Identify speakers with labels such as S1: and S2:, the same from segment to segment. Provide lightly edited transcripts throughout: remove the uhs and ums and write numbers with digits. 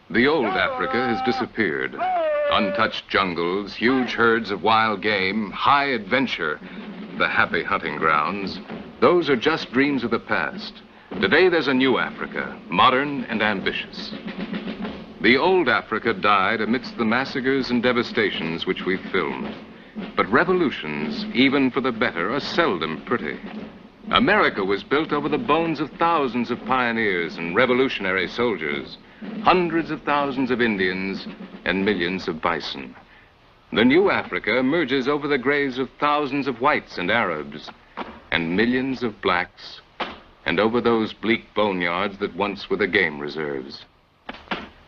S1: The old Africa has disappeared. Untouched jungles, huge herds of wild game, high adventure, the happy hunting grounds, those are just dreams of the past. Today there's a new Africa, modern and ambitious. The old Africa died amidst the massacres and devastations which we've filmed. But revolutions, even for the better, are seldom pretty. America was built over the bones of thousands of pioneers and revolutionary soldiers, hundreds of thousands of Indians, and millions of bison. The new Africa emerges over the graves of thousands of whites and Arabs, and millions of blacks, and over those bleak boneyards that once were the game reserves.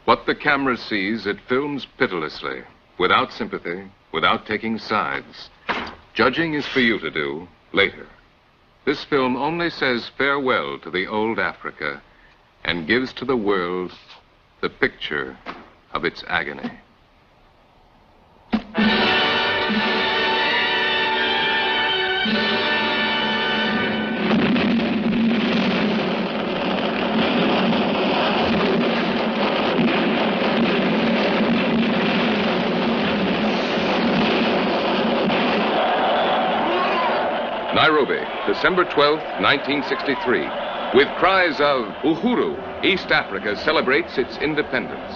S1: What the camera sees, it films pitilessly, without sympathy, without taking sides. Judging is for you to do later. This film only says farewell to the old Africa and gives to the world the picture of its agony. Nairobi, December 12th, 1963. With cries of Uhuru, East Africa celebrates its independence.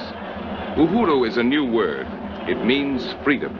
S1: Uhuru is a new word. It means freedom.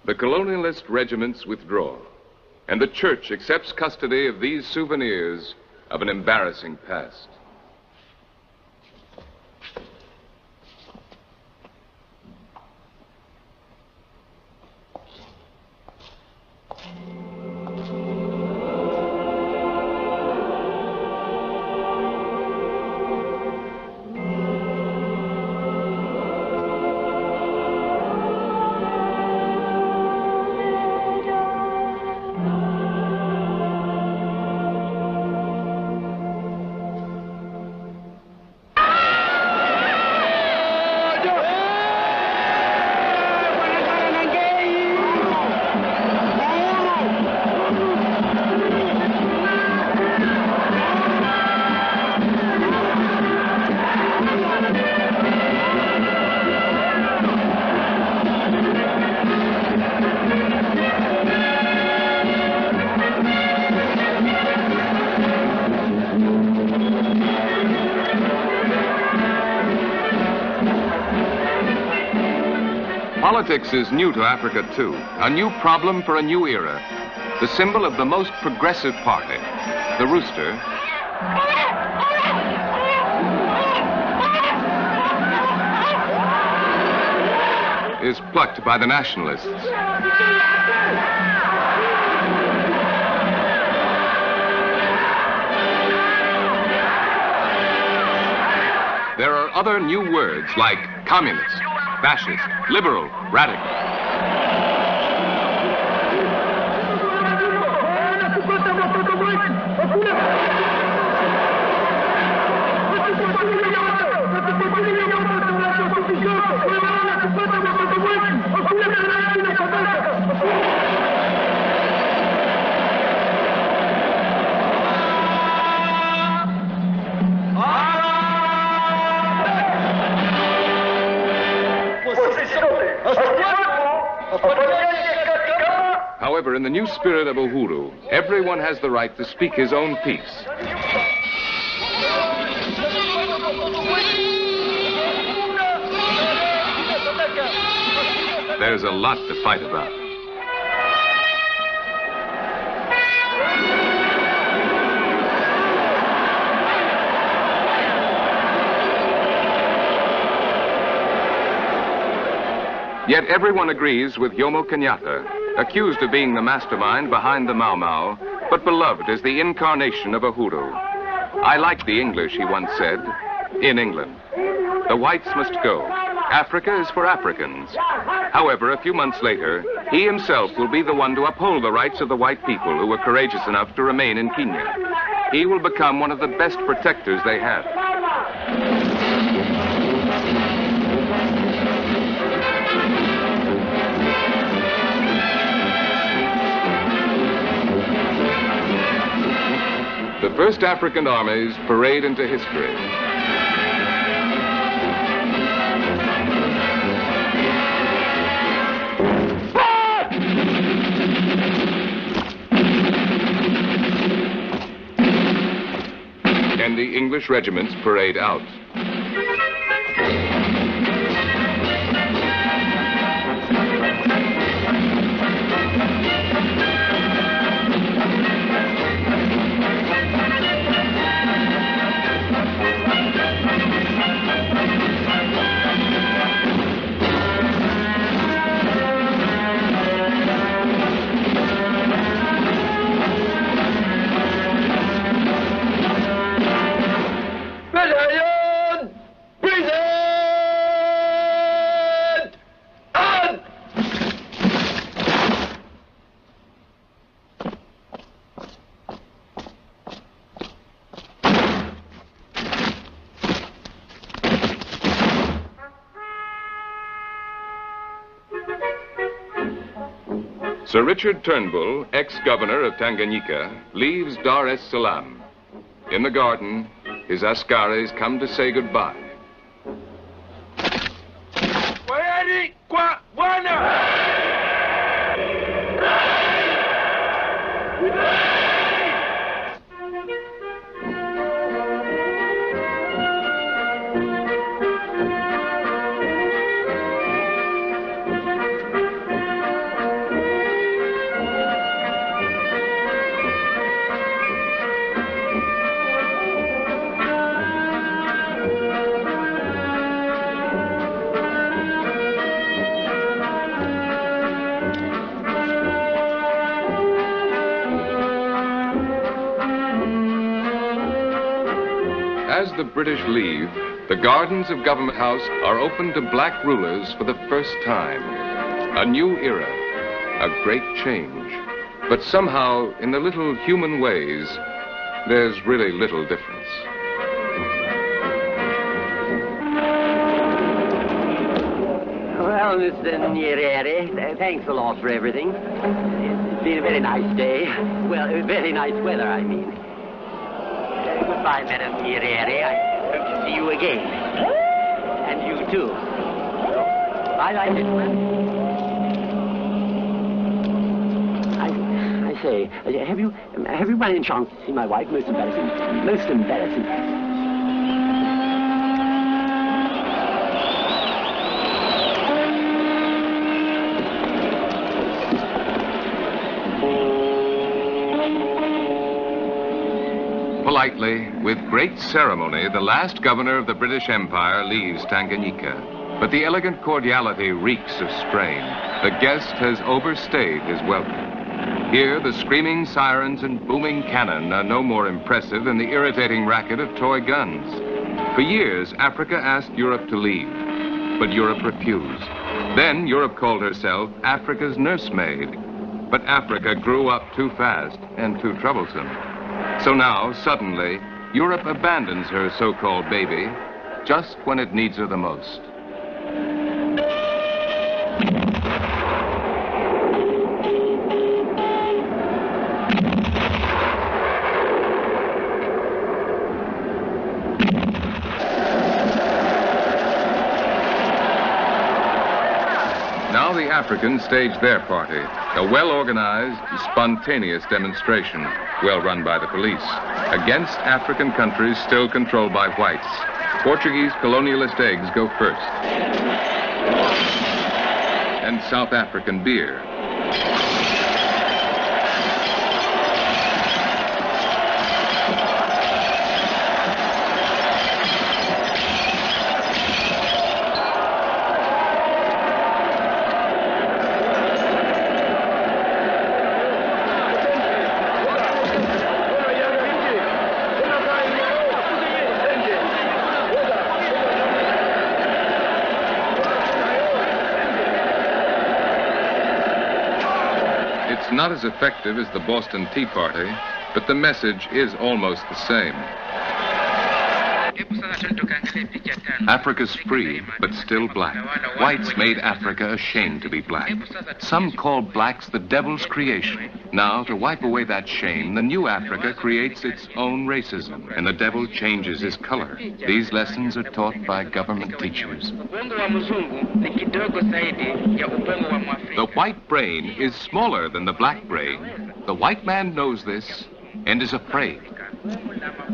S1: The colonialist regiments withdraw, and the church accepts custody of these souvenirs of an embarrassing past. Politics is new to Africa, too. A new problem for a new era. The symbol of the most progressive party, the rooster, is plucked by the nationalists. There are other new words like communist, fascist, liberal, radical. However, in the new spirit of Uhuru, everyone has the right to speak his own piece. There's a lot to fight about. Yet everyone agrees with Jomo Kenyatta, accused of being the mastermind behind the Mau Mau, but beloved as the incarnation of Uhuru. I like the English, he once said, in England. The whites must go. Africa is for Africans. However, a few months later, He himself will be the one to uphold the rights of the white people who were courageous enough to remain in Kenya. He will become one of the best protectors they have. The first African armies parade into history. And the English regiments parade out. Sir Richard Turnbull, ex-governor of Tanganyika, leaves Dar es Salaam. In the garden, his askaris come to say goodbye.
S2: Kwaheri kwa Bwana!
S1: As the British leave, the gardens of Government House are open to black rulers for the first time. A new era, a great change. But somehow, in the little human ways, there's really little difference.
S3: Well, Mr. Nyerere, thanks a lot for everything. It's been a very nice day. Well, very nice weather, I mean. Goodbye, Madam Nyerere. I hope to see you again. And you, too. Bye-bye, gentlemen. I say, have you by any chance seen my wife? Most embarrassing. Most embarrassing.
S1: Politely, with great ceremony, the last governor of the British Empire leaves Tanganyika. But the elegant cordiality reeks of strain. The guest has overstayed his welcome. Here, the screaming sirens and booming cannon are no more impressive than the irritating racket of toy guns. For years, Africa asked Europe to leave, but Europe refused. Then Europe called herself Africa's nursemaid. But Africa grew up too fast and too troublesome. So now, suddenly, Europe abandons her so-called baby just when it needs her the most. Now the Africans stage their party, a well-organized, spontaneous demonstration, well run by the police, against African countries still controlled by whites. Portuguese colonialist eggs go first. And South African beer. It's not as effective as the Boston Tea Party, but the message is almost the same. Africa's free, but still black. Whites made Africa ashamed to be black. Some called blacks the devil's creation. Now, to wipe away that shame, the new Africa creates its own racism, and the devil changes his color. These lessons are taught by government teachers. The white brain is smaller than the black brain. The white man knows this and is afraid.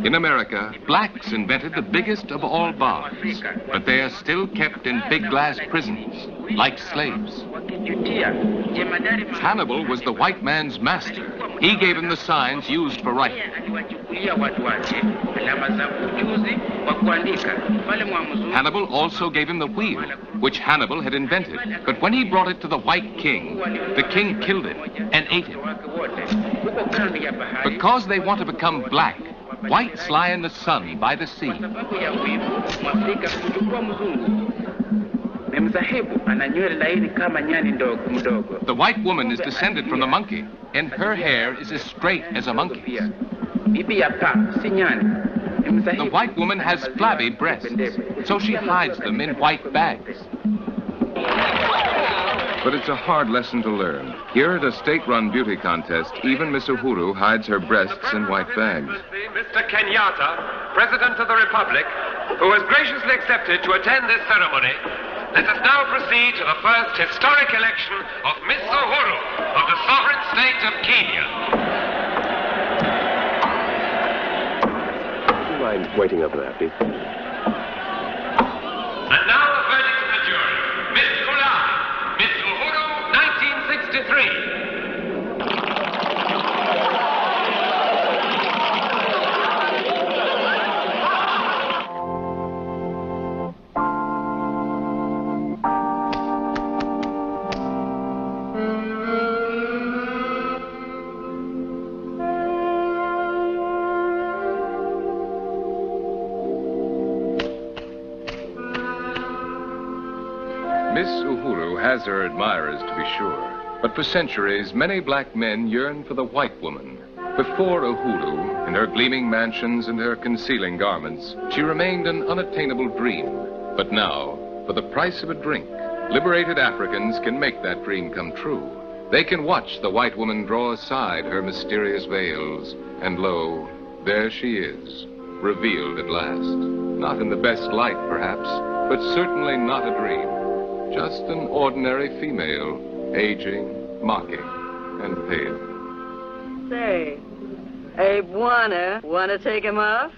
S1: In America, blacks invented the biggest of all bonds, but they are still kept in big glass prisons, like slaves. Hannibal was the white man's master. He gave him the signs used for writing. Hannibal also gave him the wheel, which Hannibal had invented. But when he brought it to the white king, the king killed him and ate him. Because they want to become black, whites lie in the sun by the sea. The white woman is descended from the monkey, and her hair is as straight as a monkey's. The white woman has flabby breasts, so she hides them in white bags. But it's a hard lesson to learn. Here at a state-run beauty contest, even Miss Uhuru hides her breasts in white bags.
S4: Mr. Kenyatta, President of the Republic, who has graciously accepted to attend this ceremony. Let us now proceed to the first historic election of Miss Uhuru of the sovereign state of Kenya.
S5: Would you mind waiting over there, please?
S4: And now the verdict of the jury. Miss Kulai, Miss Uhuru, 1963.
S1: Miss Uhuru has her admirers, to be sure. But for centuries, many black men yearn for the white woman. Before Uhuru, in her gleaming mansions and her concealing garments, she remained an unattainable dream. But now, for the price of a drink, liberated Africans can make that dream come true. They can watch the white woman draw aside her mysterious veils, and lo, there she is, revealed at last. Not in the best light, perhaps, but certainly not a dream. Just an ordinary female, aging, mocking, and pale.
S6: Say, Abe wanna take him off?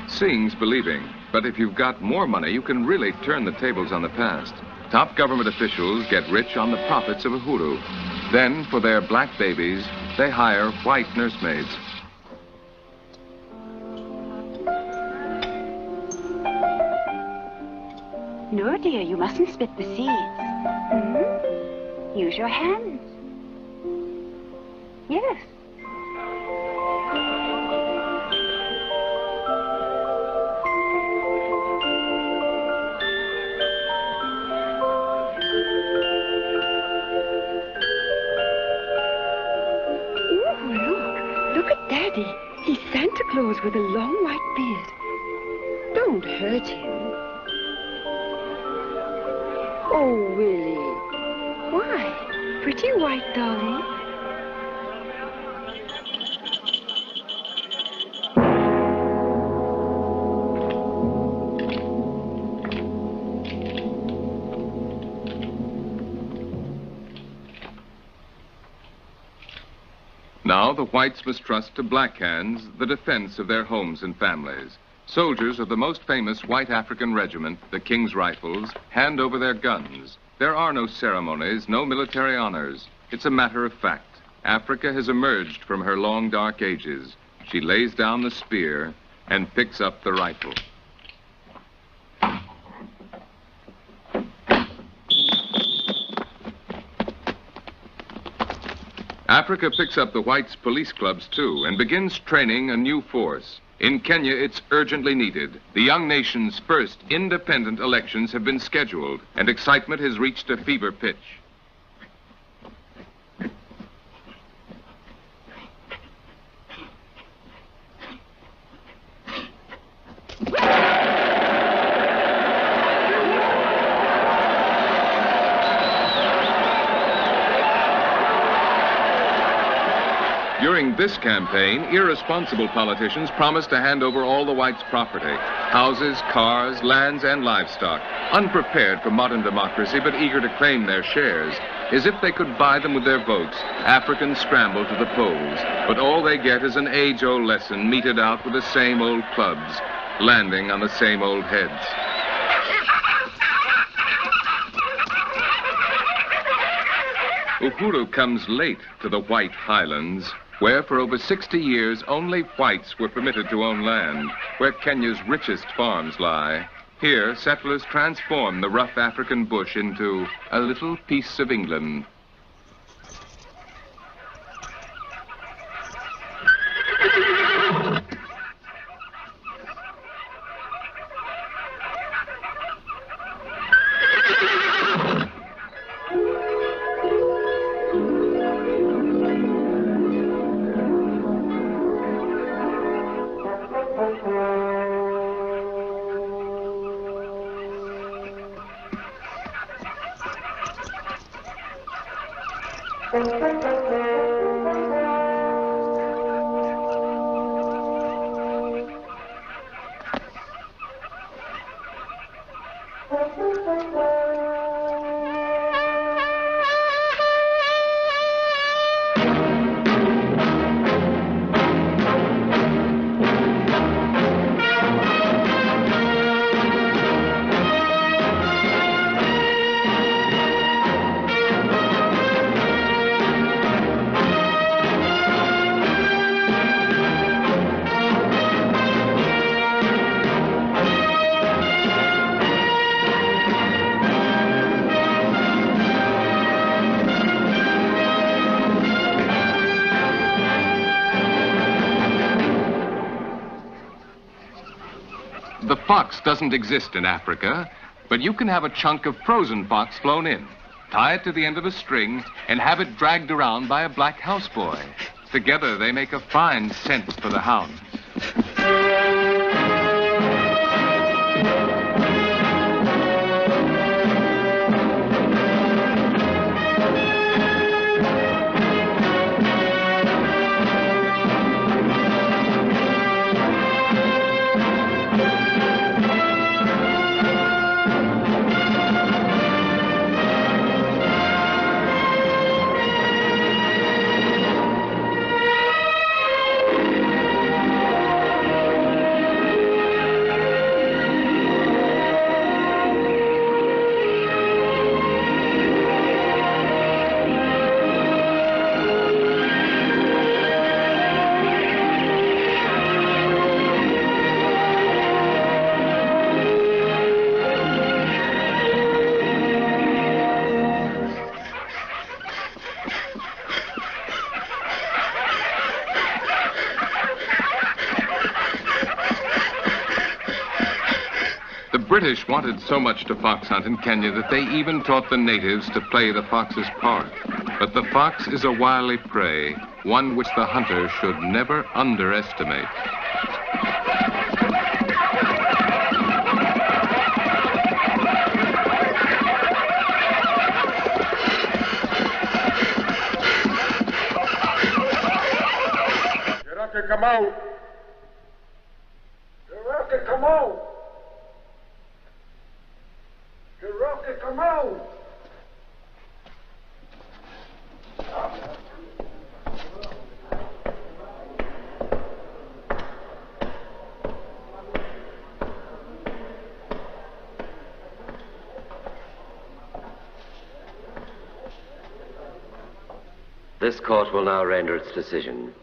S1: Seeing's believing, but if you've got more money, you can really turn the tables on the past. Top government officials get rich on the profits of Uhuru. Then, for their black babies, they hire white nursemaids.
S7: No, dear, you mustn't spit the seeds. Use your hands. Yes.
S8: He's Santa Claus with a long white beard. Don't hurt him. Oh, Willie. Why? Pretty white, darling.
S1: Now the whites must trust to black hands the defense of their homes and families. Soldiers of the most famous white African regiment, the King's Rifles, hand over their guns. There are no ceremonies, no military honors. It's a matter of fact. Africa has emerged from her long dark ages. She lays down the spear and picks up the rifle. Africa picks up the whites' police clubs, too, and begins training a new force. In Kenya, it's urgently needed. The young nation's first independent elections have been scheduled, and excitement has reached a fever pitch. During this campaign, irresponsible politicians promised to hand over all the whites' property, houses, cars, lands, and livestock, unprepared for modern democracy but eager to claim their shares. As if they could buy them with their votes, Africans scramble to the polls, but all they get is an age-old lesson meted out with the same old clubs, landing on the same old heads. Uhuru comes late to the White Highlands, where for over 60 years only whites were permitted to own land, where Kenya's richest farms lie. Here, settlers transform the rough African bush into a little piece of England. The fox doesn't exist in Africa, but you can have a chunk of frozen fox flown in, tie it to the end of a string, and have it dragged around by a black houseboy. Together, they make a fine scent for the hounds. The British wanted so much to fox hunt in Kenya that they even taught the natives to play the fox's part. But the fox is a wily prey, one which the hunter should never underestimate.
S2: Cherokee, come out! Cherokee, come out! Cherokee, come out!
S3: This court will now render its decision.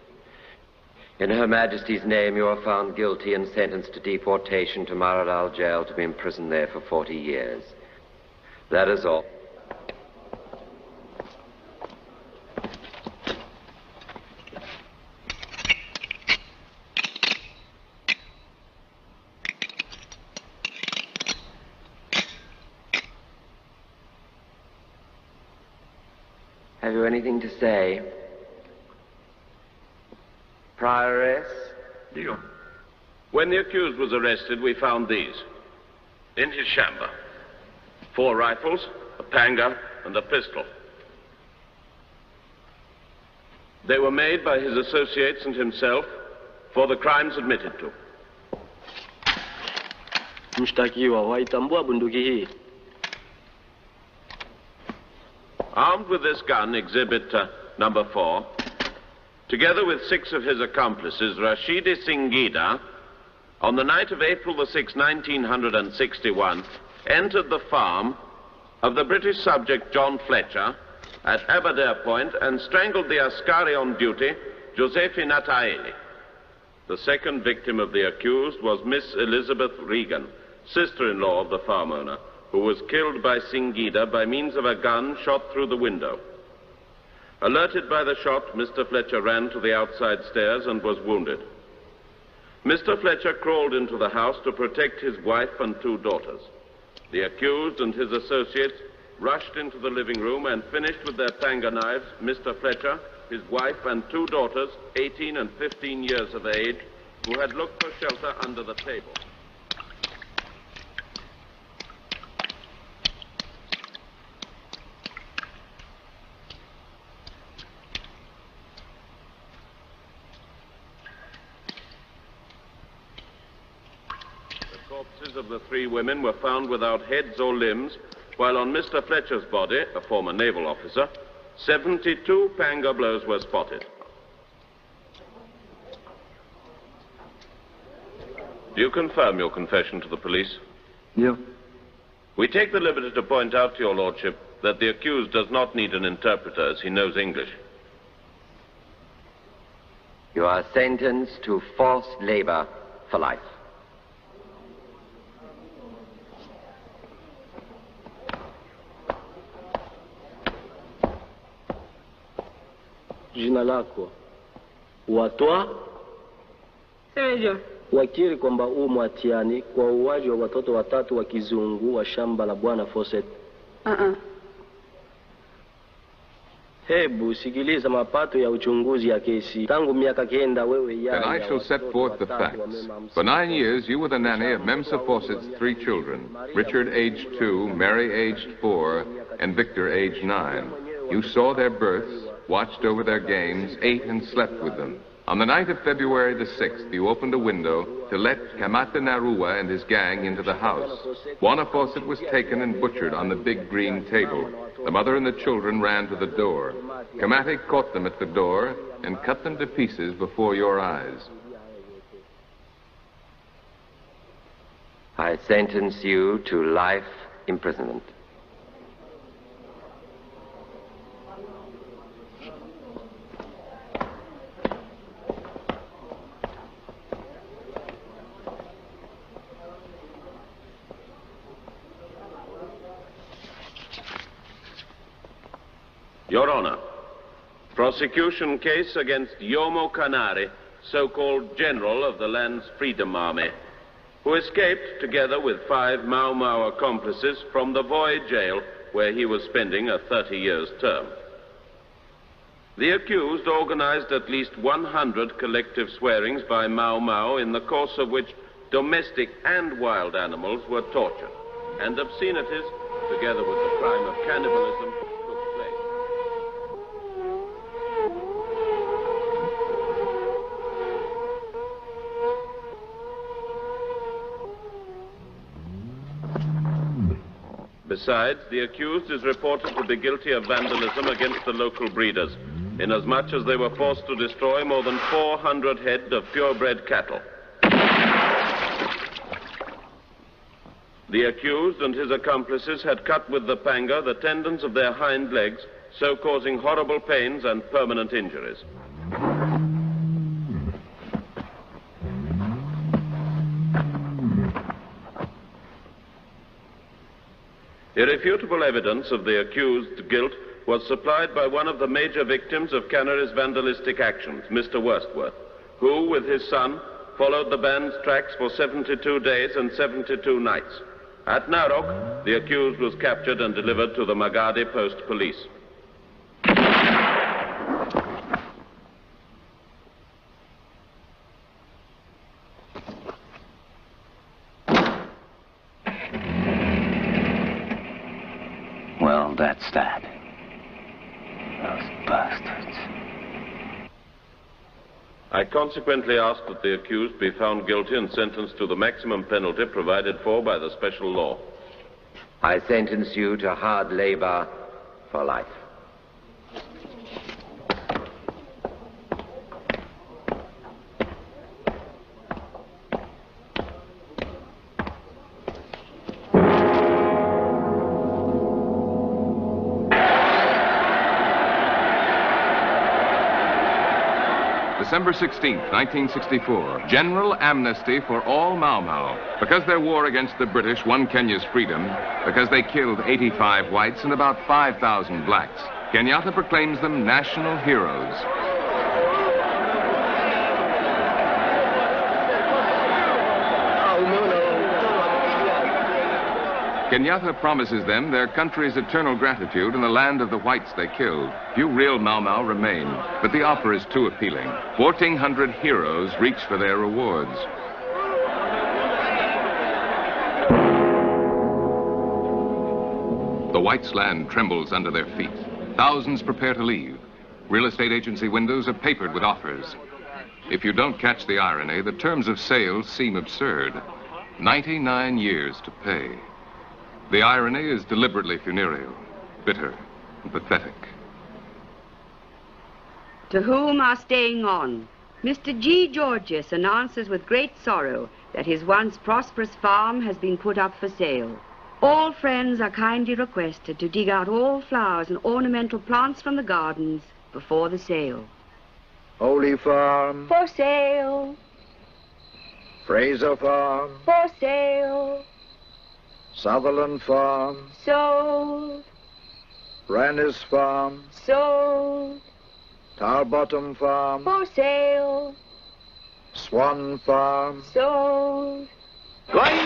S3: In Her Majesty's name, you are found guilty and sentenced to deportation to Maradal Jail to be imprisoned there for 40 years. That is all. Have you anything to say? Prior arrest?
S9: Dio. When the accused was arrested, we found these. In his chamber. 4 rifles, a panga, and a pistol. They were made by his associates and himself for the crimes admitted to.
S5: Mshtakiwa, waitambua bunduki hii?
S9: Armed with this gun, exhibit number 4, together with 6 of his accomplices, Rashidi Singida, on the night of April the 6th, 1961, entered the farm of the British subject John Fletcher at Aberdare Point and strangled the askari on duty, Josephine Ataeli. The second victim of the accused was Miss Elizabeth Regan, sister-in-law of the farm owner, who was killed by Singida by means of a gun shot through the window. Alerted by the shot, Mr. Fletcher ran to the outside stairs and was wounded. Mr. Fletcher crawled into the house to protect his wife and 2 daughters. The accused and his associates rushed into the living room and finished with their panga knives Mr. Fletcher, his wife, and 2 daughters, 18 and 15 years of age, who had looked for shelter under the table. The corpses of the 3 women were found without heads or limbs, while on Mr. Fletcher's body, a former naval officer, 72 panga blows were spotted. Do you confirm your confession to the police?
S5: Yeah.
S9: We take the liberty to point out to your lordship that the accused does not need an interpreter as he knows English.
S3: You are sentenced to forced labor for life.
S5: Jina lako watwa
S6: Semejo.
S5: wakiri kwamba mwatiani kwa uuaji wa watoto 3 wa kizungu wa shamba la Bwana Fawcett. Hebu sikiliza mapato ya uchunguzi ya kesi. Tangu miaka 9 wewe ya.
S1: Then I shall set forth the facts. For 9 years, you were the nanny of Memsa Fawcett's 3 children, Richard, aged 2, Mary, aged 4, and Victor, aged 9. You saw their births, watched over their games, ate and slept with them. On the night of February the 6th, you opened a window to let Kamata Narua and his gang into the house. Bwana Fawcett was taken and butchered on the big green table. The mother and the children ran to the door. Kamata caught them at the door and cut them to pieces before your eyes.
S3: I sentence you to life imprisonment.
S9: Your Honor, prosecution case against Yomo Kanari, so-called general of the land's Freedom Army, who escaped together with 5 Mau Mau accomplices from the Voi jail where he was spending a 30 years term. The accused organized at least 100 collective swearings by Mau Mau, in the course of which domestic and wild animals were tortured, and obscenities, together with the crime of cannibalism, took place. Besides, the accused is reported to be guilty of vandalism against the local breeders, inasmuch as they were forced to destroy more than 400 head of purebred cattle. The accused and his accomplices had cut with the panga the tendons of their hind legs, so causing horrible pains and permanent injuries. Irrefutable evidence of the accused's guilt was supplied by one of the major victims of Cannery's vandalistic actions, Mr. Worstworth, who, with his son, followed the band's tracks for 72 days and 72 nights. At Narok, the accused was captured and delivered to the Magadi Post Police.
S10: What's that? Those bastards.
S9: I consequently ask that the accused be found guilty and sentenced to the maximum penalty provided for by the special law.
S11: I sentence you to hard labor for life.
S1: December 16th, 1964. General amnesty for all Mau Mau. Because their war against the British won Kenya's freedom, because they killed 85 whites and about 5,000 blacks, Kenyatta proclaims them national heroes. Kenyatta promises them their country's eternal gratitude in the land of the whites they killed. Few real Mau Mau remain, but the offer is too appealing. 1,400 heroes reach for their rewards. The whites' land trembles under their feet. Thousands prepare to leave. Real estate agency windows are papered with offers. If you don't catch the irony, the terms of sale seem absurd. 99 years to pay. The irony is deliberately funereal, bitter, and pathetic.
S12: To whom are staying on, Mr. G. Georgius announces with great sorrow that his once prosperous farm has been put up for sale. All friends are kindly requested to dig out all flowers and ornamental plants from the gardens before the sale.
S2: Holy Farm.
S12: For sale.
S2: Fraser Farm.
S12: For sale.
S2: Sutherland Farm.
S12: Sold.
S2: Rannis Farm.
S12: Sold.
S2: Tarbottom Farm.
S12: For sale.
S2: Swan Farm.
S12: Sold.
S13: Going.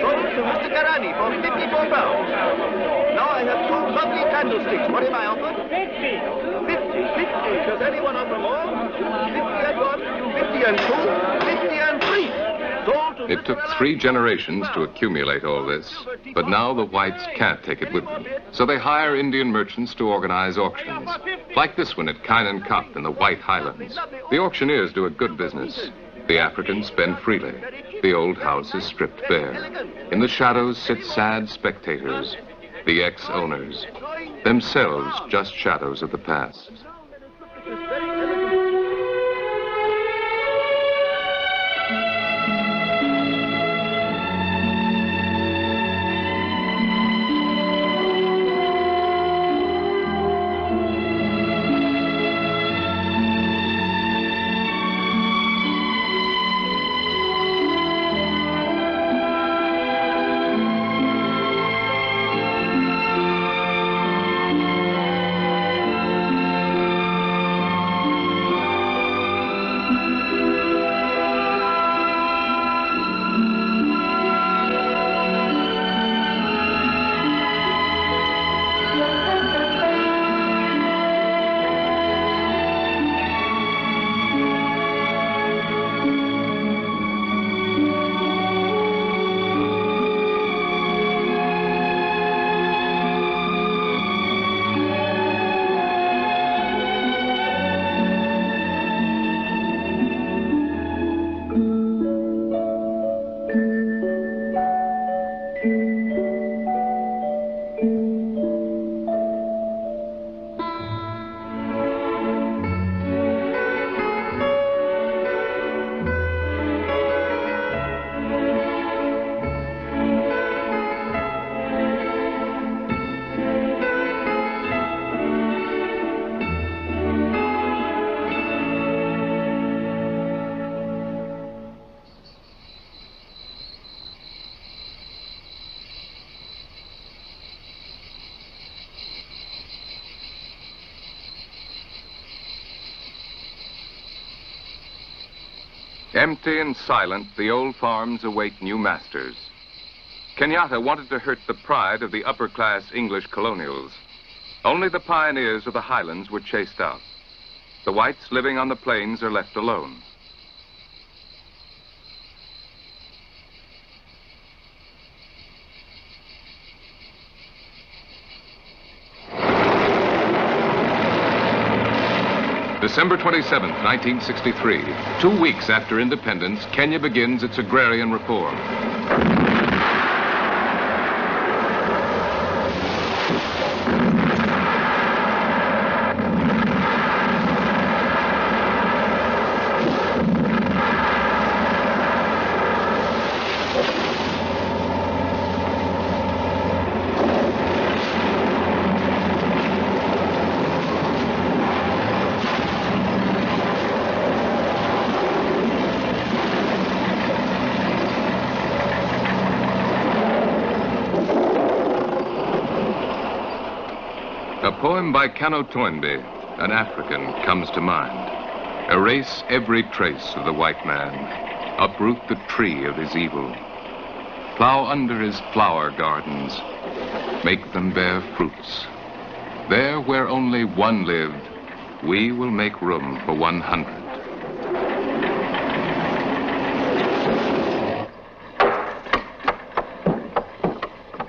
S13: Sold to Mr. Karani for £54. Now I have two lovely candlesticks. What am I offered? 50. Does anyone offer more? 50 and 1, 50 and 2, 50 and 3.
S1: It took 3 generations to accumulate all this, but now the whites can't take it with them. So they hire Indian merchants to organize auctions, like this one at Kynan Cup in the White Highlands. The auctioneers do a good business. The Africans spend freely. The old house is stripped bare. In the shadows sit sad spectators, the ex-owners, themselves just shadows of the past. Empty and silent, the old farms await new masters. Kenyatta wanted to hurt the pride of the upper-class English colonials. Only the pioneers of the highlands were chased out. The whites living on the plains are left alone. December 27th, 1963. 2 weeks after independence, Kenya begins its agrarian reform. A poem by Kano Toynbee, an African, comes to mind. Erase every trace of the white man. Uproot the tree of his evil. Plow under his flower gardens. Make them bear fruits. There where only one lived, we will make room for 100.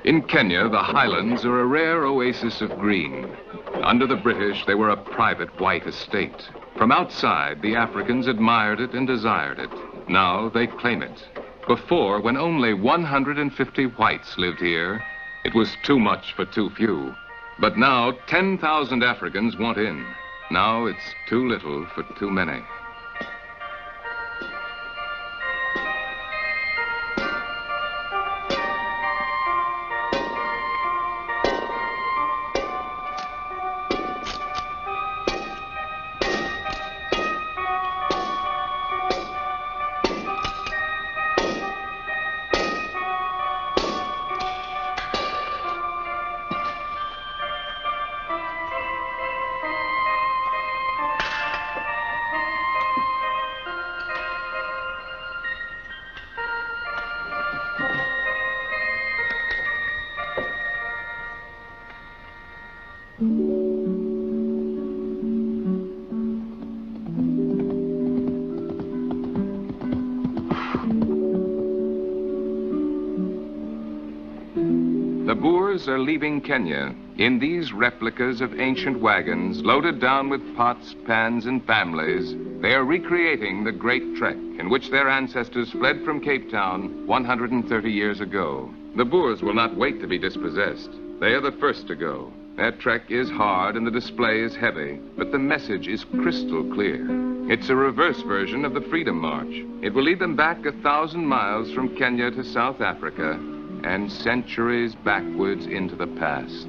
S1: In Kenya, the highlands are a rare oasis of green. Under the British, they were a private white estate. From outside, the Africans admired it and desired it. Now they claim it. Before, when only 150 whites lived here, it was too much for too few. But now, 10,000 Africans want in. Now it's too little for too many. The Boers are leaving Kenya in these replicas of ancient wagons loaded down with pots, pans, and families. They are recreating the great trek in which their ancestors fled from Cape Town 130 years ago. The Boers will not wait to be dispossessed. They are the first to go. Their trek is hard and the display is heavy, but the message is crystal clear. It's a reverse version of the Freedom March. It will lead them back 1,000 miles from Kenya to South Africa and centuries backwards into the past.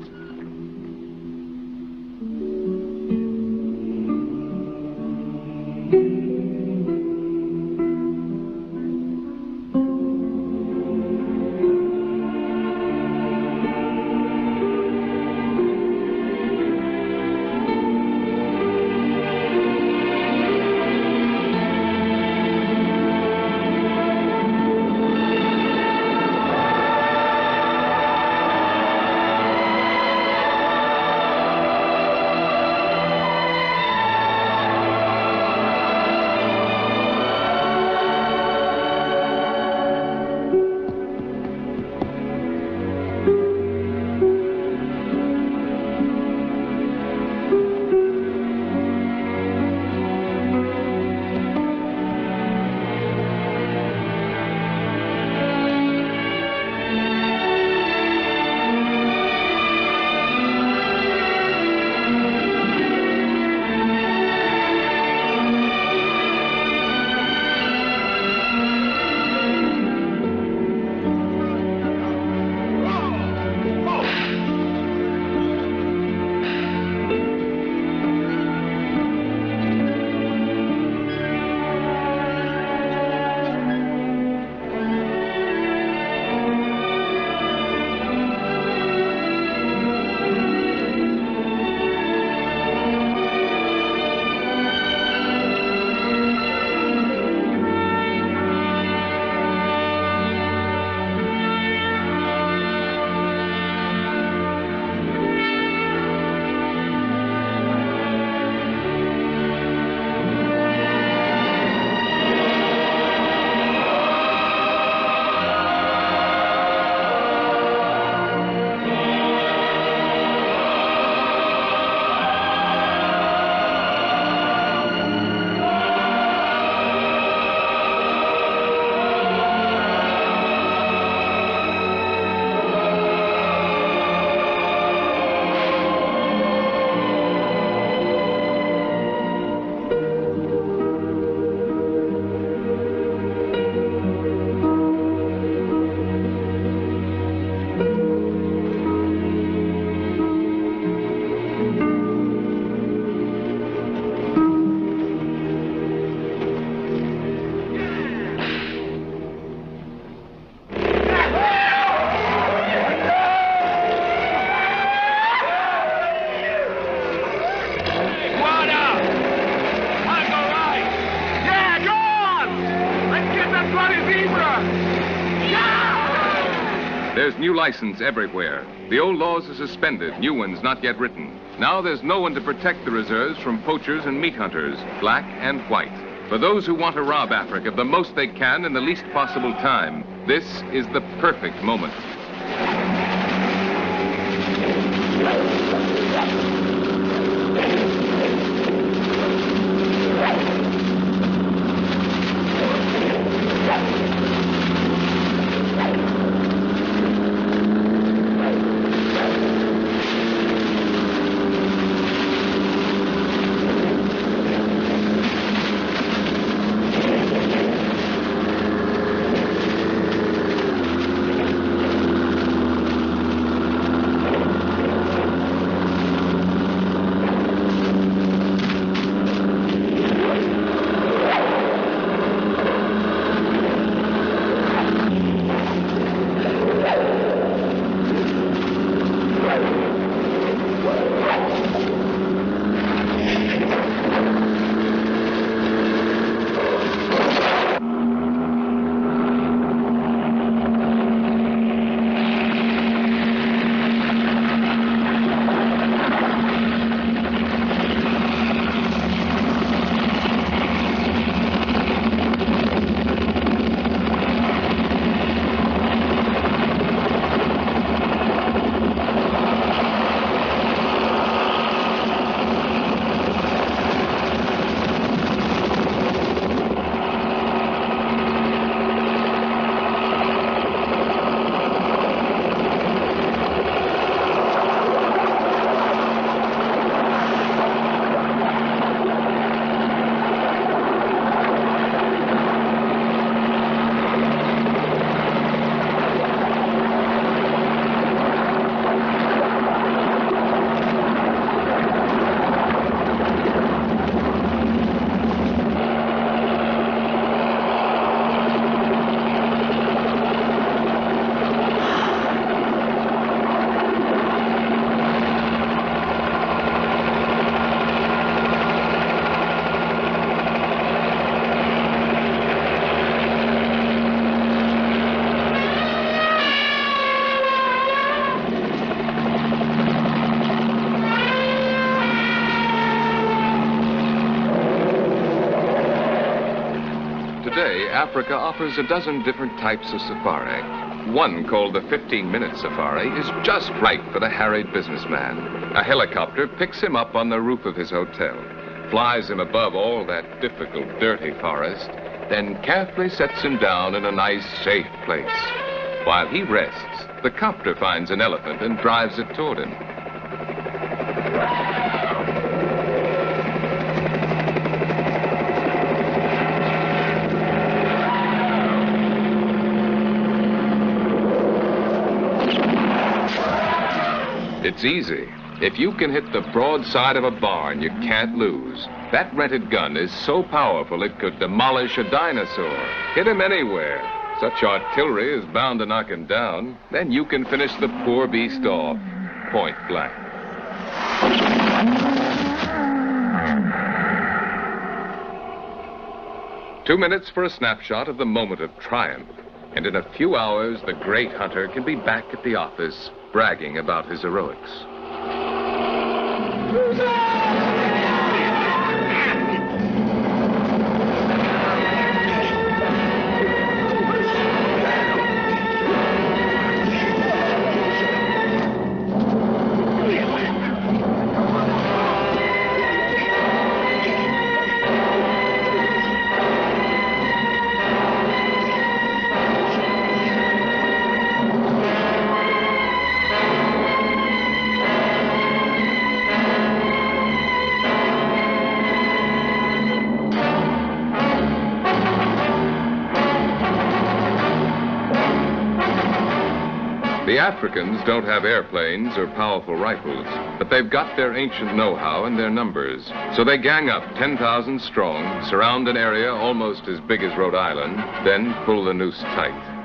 S1: there's new license everywhere. The old laws are suspended, new ones not yet written. Now there's no one to protect the reserves from poachers and meat hunters, black and white. For those who want to rob Africa the most they can in the least possible time, this is the perfect moment. Today, Africa offers a dozen different types of safari. One, called the 15-minute safari, is just right for the harried businessman. A helicopter picks him up on the roof of his hotel, flies him above all that difficult, dirty forest, then carefully sets him down in a nice, safe place. While he rests, the copter finds an elephant and drives it toward him. It's easy. If you can hit the broadside of a barn, you can't lose. That rented gun is so powerful it could demolish a dinosaur. Hit him anywhere. Such artillery is bound to knock him down. Then you can finish the poor beast off, point blank. Two minutes for a snapshot of the moment of triumph. And in a few hours, the great hunter can be back at the office, bragging about his heroics. The Africans don't have airplanes or powerful rifles, but they've got their ancient know-how and their numbers. So they gang up 10,000 strong, surround an area almost as big as Rhode Island, then pull the noose tight.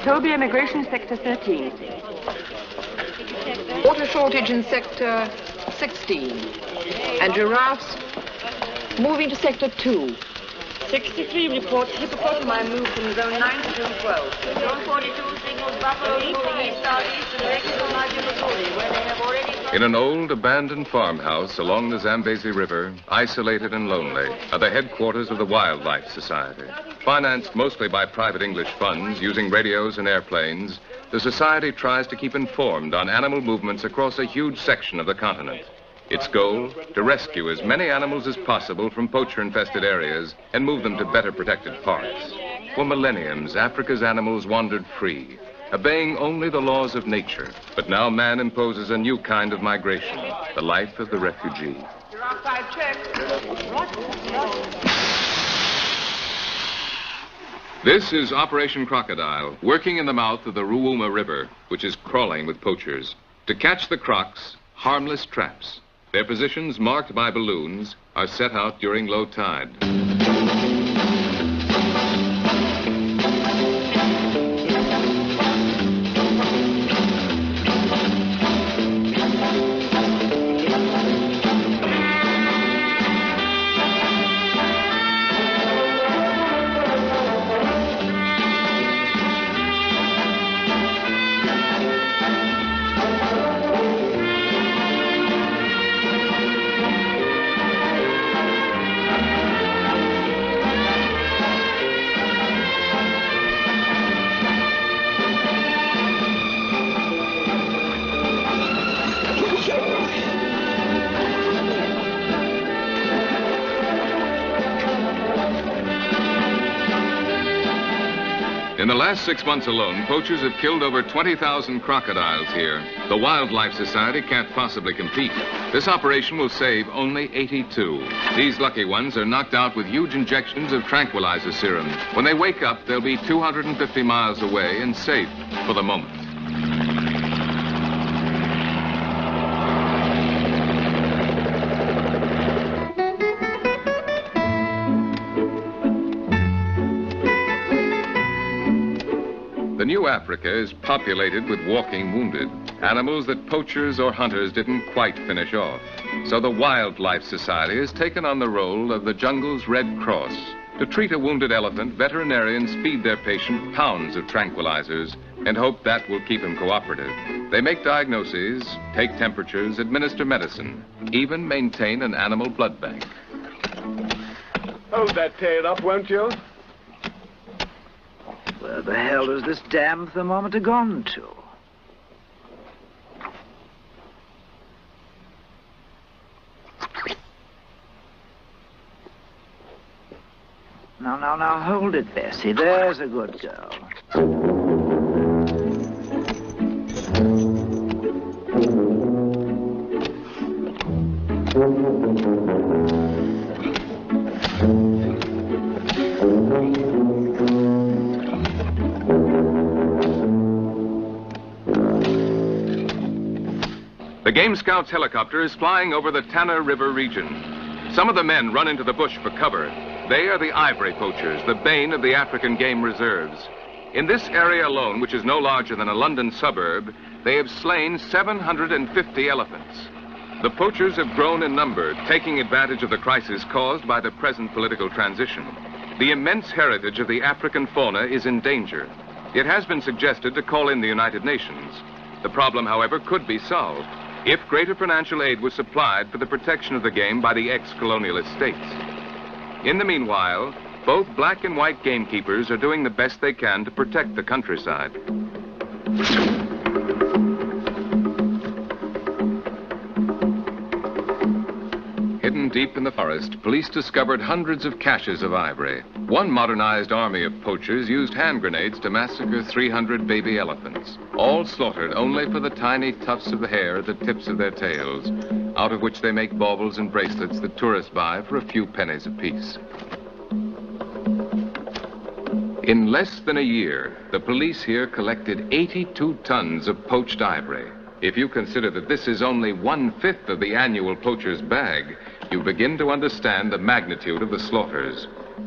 S8: Phobia Immigration Sector 13.
S14: Water shortage in Sector 16. And giraffes moving to Sector 2.
S12: 63 reports hippopotami moved from zone 9 to zone 12. Zone 42 signals buffaloes moving east-southeast in direction of Majumapuri, where they have already...
S1: In an old abandoned farmhouse along the Zambezi River, isolated and lonely, are the headquarters of the Wildlife Society. Financed mostly by private English funds using radios and airplanes, the Society tries to keep informed on animal movements across a huge section of the continent. Its goal, to rescue as many animals as possible from poacher-infested areas and move them to better protected parks. For millenniums, Africa's animals wandered free, obeying only the laws of nature. But now man imposes a new kind of migration, the life of the refugee. This is Operation Crocodile, working in the mouth of the Ruuma River, which is crawling with poachers. To catch the crocs, harmless traps. Their positions, marked by balloons, are set out during low tide. In the last 6 months alone, poachers have killed over 20,000 crocodiles here. The Wildlife Society can't possibly compete. This operation will save only 82. These lucky ones are knocked out with huge injections of tranquilizer serum. When they wake up, they'll be 250 miles away and safe for the moment. The new Africa is populated with walking wounded, animals that poachers or hunters didn't quite finish off. So the Wildlife Society has taken on the role of the jungle's Red Cross. To treat a wounded elephant, veterinarians feed their patient pounds of tranquilizers and hope that will keep him cooperative. They make diagnoses, take temperatures, administer medicine, even maintain an animal blood bank.
S15: Hold that tail up, won't you?
S2: Where the hell has this damn thermometer gone to? Now, hold it, Bessie. There's a good girl.
S1: The Game Scouts helicopter is flying over the Tana River region. Some of the men run into the bush for cover. They are the ivory poachers, the bane of the African game reserves. In this area alone, which is no larger than a London suburb, they have slain 750 elephants. The poachers have grown in number, taking advantage of the crisis caused by the present political transition. The immense heritage of the African fauna is in danger. It has been suggested to call in the United Nations. The problem, however, could be solved if greater financial aid was supplied for the protection of the game by the ex-colonialist states. In the meanwhile, both black and white gamekeepers are doing the best they can to protect the countryside. Hidden deep in the forest, police discovered hundreds of caches of ivory. One modernized army of poachers used hand grenades to massacre 300 baby elephants, all slaughtered only for the tiny tufts of hair at the tips of their tails, out of which they make baubles and bracelets that tourists buy for a few pennies apiece. In less than a year, the police here collected 82 tons of poached ivory. If you consider that this is only 1/5 of the annual poacher's bag, you begin to understand the magnitude of the slaughters.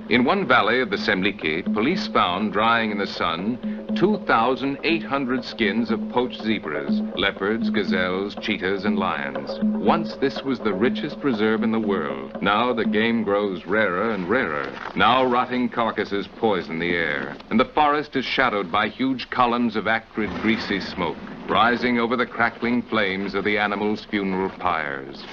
S1: In one valley of the Semliki, police found drying in the sun 2,800 skins of poached zebras, leopards, gazelles, cheetahs, and lions. Once this was the richest reserve in the world. Now the game grows rarer and rarer. Now rotting carcasses poison the air, and the forest is shadowed by huge columns of acrid, greasy smoke, rising over the crackling flames of the animals' funeral pyres.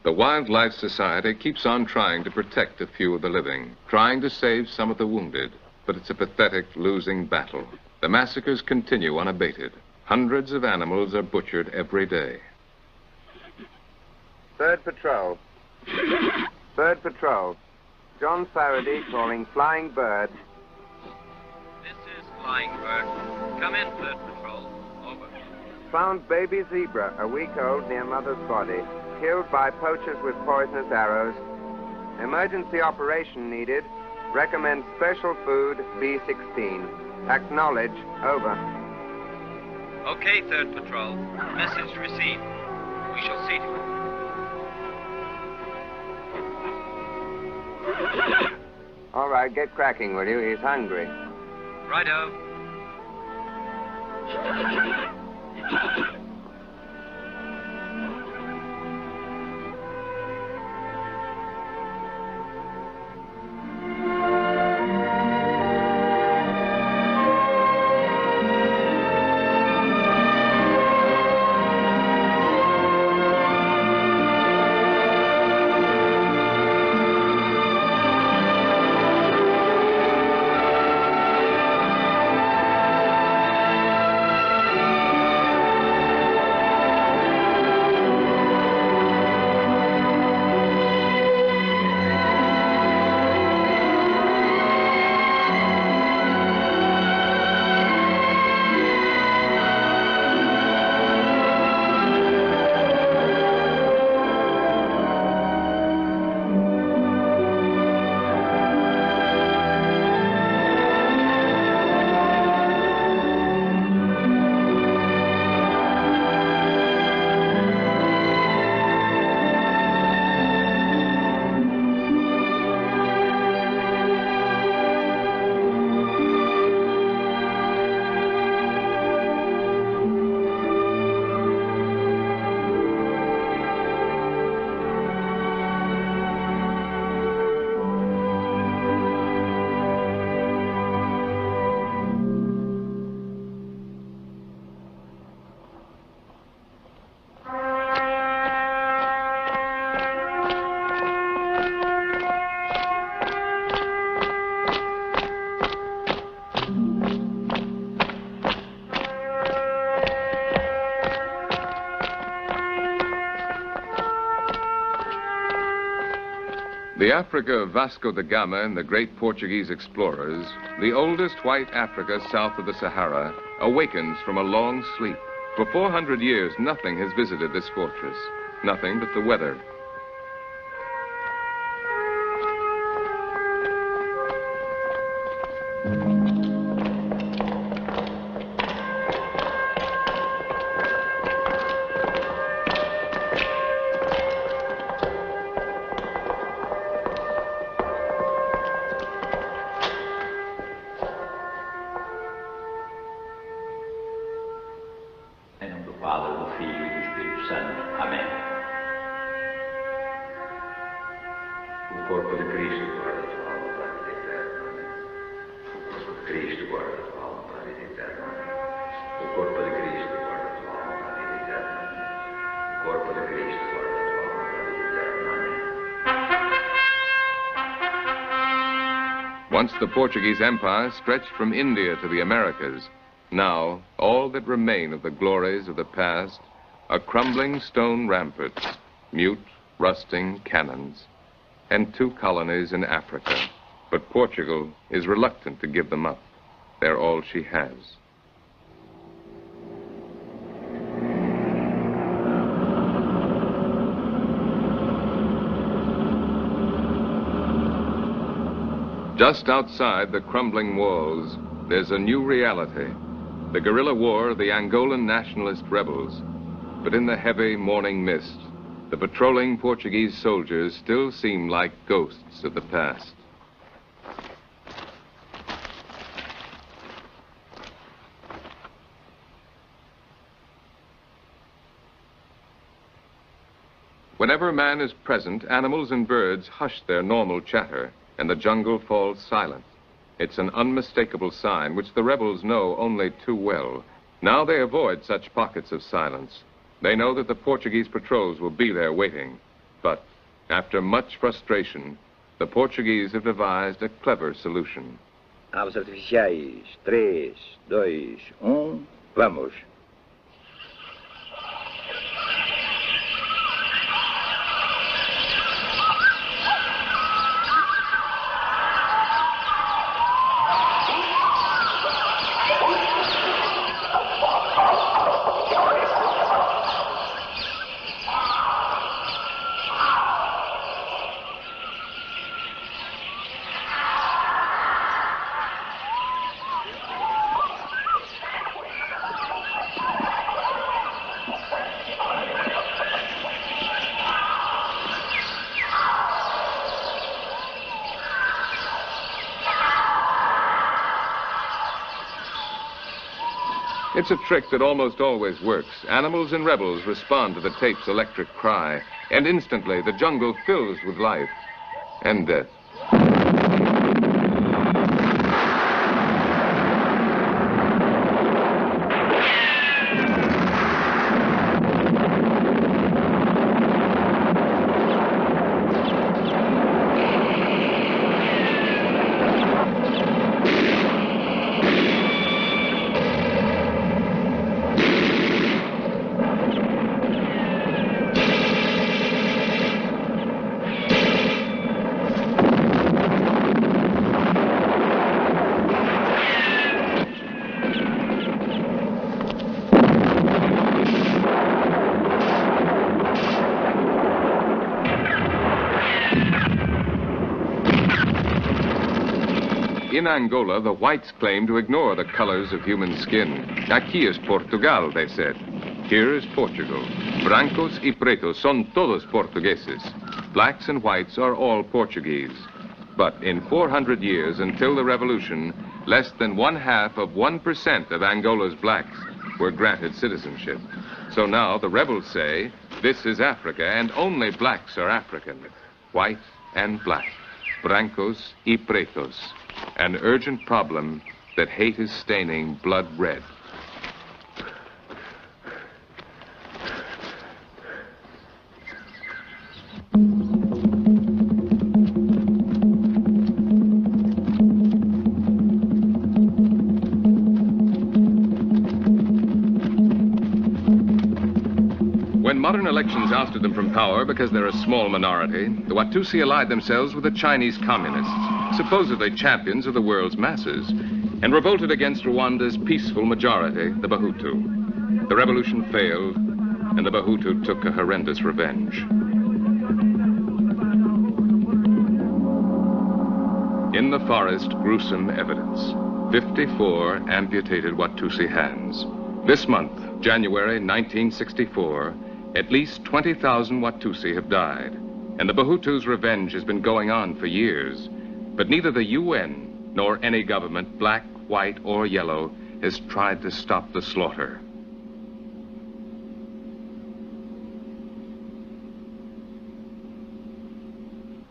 S1: The Wildlife Society keeps on trying to protect a few of the living, trying to save some of the wounded, but it's a pathetic losing battle. The massacres continue unabated. Hundreds of animals are butchered every day.
S15: Third patrol. Third patrol. John Faraday calling Flying Bird.
S16: This is Flying Bird. Come in, third patrol. Over.
S15: Found baby zebra, a week old, near mother's body. Killed by poachers with poisonous arrows. Emergency operation needed. Recommend special food B16. Acknowledge. Over.
S16: Okay, third patrol. Message received. We shall see to it.
S15: All right, get cracking, will you? He's hungry.
S16: Righto.
S1: The Africa of Vasco da Gama and the great Portuguese explorers, the oldest white Africa south of the Sahara, awakens from a long sleep. For 400 years, nothing has visited this fortress, nothing but the weather. Once the Portuguese Empire stretched from India to the Americas, now all that remain of the glories of the past are crumbling stone ramparts, mute, rusting cannons, and 2 colonies in Africa. But Portugal is reluctant to give them up. They're all she has. Just outside the crumbling walls, there's a new reality. The guerrilla war of the Angolan nationalist rebels. but in the heavy morning mist, the patrolling Portuguese soldiers still seem like ghosts of the past. Whenever man is present, animals and birds hush their normal chatter, and the jungle falls silent. It's an unmistakable sign which the rebels know only too well. Now they avoid such pockets of silence. They know that the Portuguese patrols will be there waiting. But after much frustration, the Portuguese have devised a clever solution.
S17: Aves artificiais. 3, 2, 1, vamos.
S1: It's a trick that almost always works. Animals and rebels respond to the tape's electric cry, and instantly the jungle fills with life and death. In Angola, the whites claim to ignore the colors of human skin. Aquí es Portugal, they said. Here is Portugal. Brancos y pretos son todos portugueses. Blacks and whites are all Portuguese. But in 400 years, until the revolution, less than 0.5% of Angola's blacks were granted citizenship. So now the rebels say, this is Africa, and only blacks are African. White and black. Brancos y pretos. An urgent problem that hate is staining blood red. When modern elections ousted them from power because they're a small minority, the Watusi allied themselves with the Chinese communists, supposedly champions of the world's masses, and revolted against Rwanda's peaceful majority, the Bahutu. The revolution failed, and the Bahutu took a horrendous revenge. In the forest, gruesome evidence. 54 amputated Watusi hands. This month, January 1964, at least 20,000 Watusi have died, and the Bahutus' revenge has been going on for years. But neither the UN nor any government, black, white, or yellow, has tried to stop the slaughter.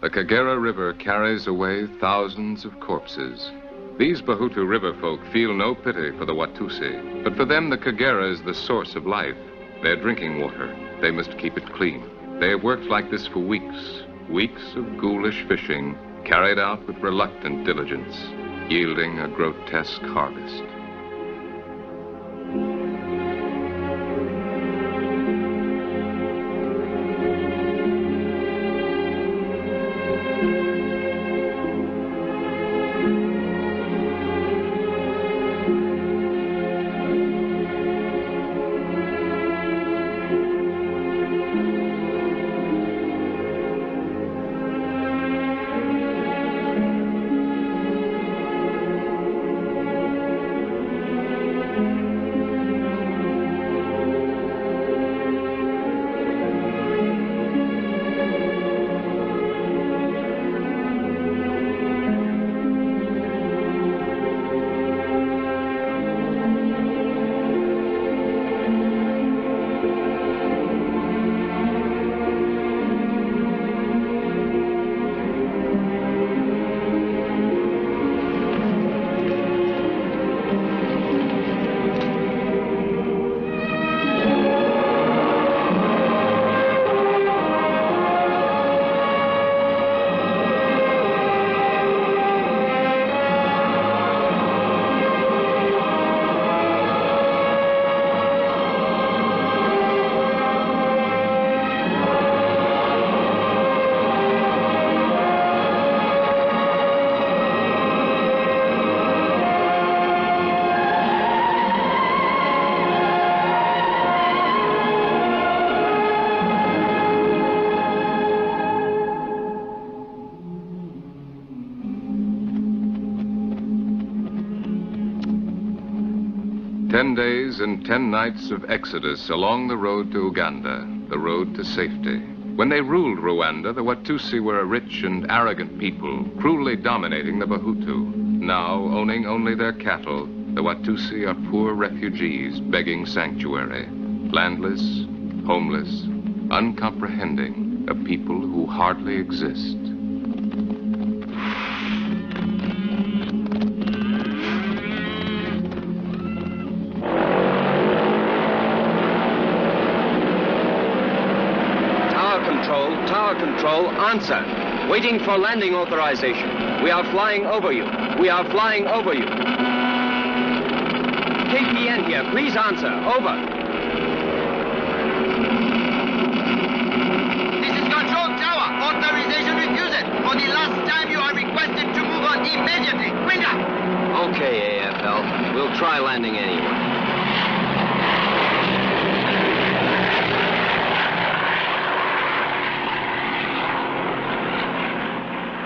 S1: The Kagera River carries away thousands of corpses. These Bahutu river folk feel no pity for the Watusi, but for them the Kagera is the source of life, their drinking water. They must keep it clean. They have worked like this for weeks, weeks of ghoulish fishing, carried out with reluctant diligence, yielding a grotesque harvest. 10 days and 10 nights of exodus along the road to Uganda, the road to safety. When they ruled Rwanda, the Watusi were a rich and arrogant people, cruelly dominating the Bahutu. Now, owning only their cattle, the Watusi are poor refugees begging sanctuary. Landless, homeless, uncomprehending, a people who hardly exist.
S18: Tower control, answer. Waiting for landing authorization. We are flying over you. We are flying over you. KPN here, please answer. Over.
S19: This is Control Tower. Authorization refused. For the last time, you are requested to move on immediately. Window!
S18: Okay, AFL. We'll try landing anyway.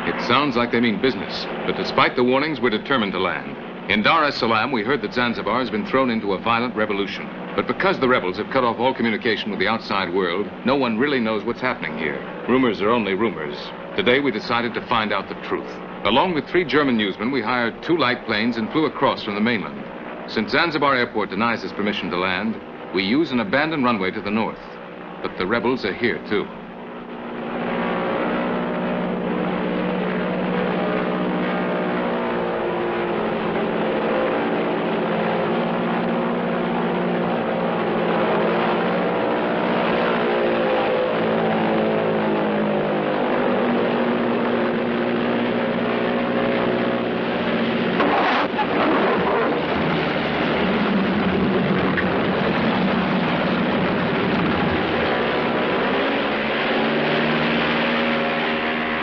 S1: It sounds like they mean business, but despite the warnings, we're determined to land. In Dar es Salaam, we heard that Zanzibar has been thrown into a violent revolution. But because the rebels have cut off all communication with the outside world, no one really knows what's happening here. Rumors are only rumors. Today, we decided to find out the truth. Along with 3 German newsmen, we hired 2 light planes and flew across from the mainland. Since Zanzibar Airport denies us permission to land, we use an abandoned runway to the north. But the rebels are here, too.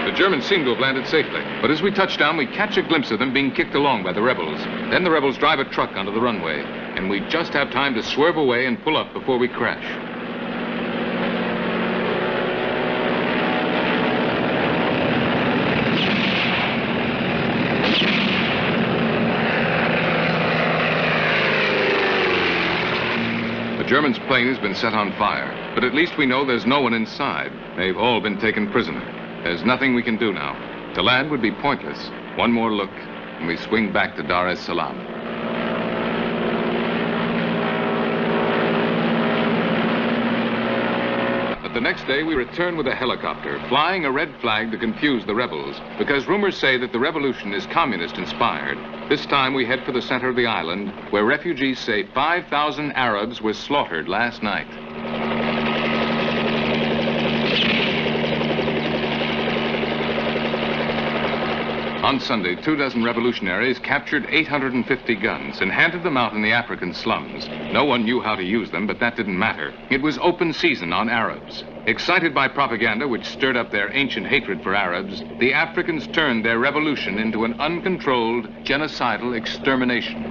S1: The Germans seem to have landed safely, but as we touch down, we catch a glimpse of them being kicked along by the rebels. Then the rebels drive a truck onto the runway, and we just have time to swerve away and pull up before we crash. The German's plane has been set on fire, but at least we know there's no one inside. They've all been taken prisoner. There's nothing we can do now. To land would be pointless. One more look, and we swing back to Dar es Salaam. But the next day, we return with a helicopter, flying a red flag to confuse the rebels, because rumors say that the revolution is communist-inspired. This time, we head for the center of the island, where refugees say 5,000 Arabs were slaughtered last night. On Sunday, 24 revolutionaries captured 850 guns and handed them out in the African slums. No one knew how to use them, but that didn't matter. It was open season on Arabs. Excited by propaganda which stirred up their ancient hatred for Arabs, the Africans turned their revolution into an uncontrolled, genocidal extermination.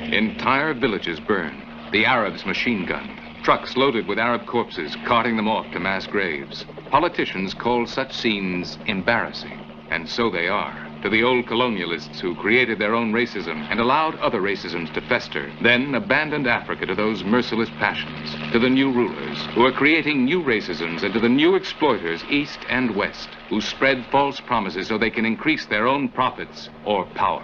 S1: Entire villages burned. The Arabs machine-gunned. Trucks loaded with Arab corpses, carting them off to mass graves. Politicians called such scenes embarrassing. And so they are. To the old colonialists who created their own racism and allowed other racisms to fester, then abandoned Africa to those merciless passions. To the new rulers who are creating new racisms, and to the new exploiters, east and west, who spread false promises so they can increase their own profits or power.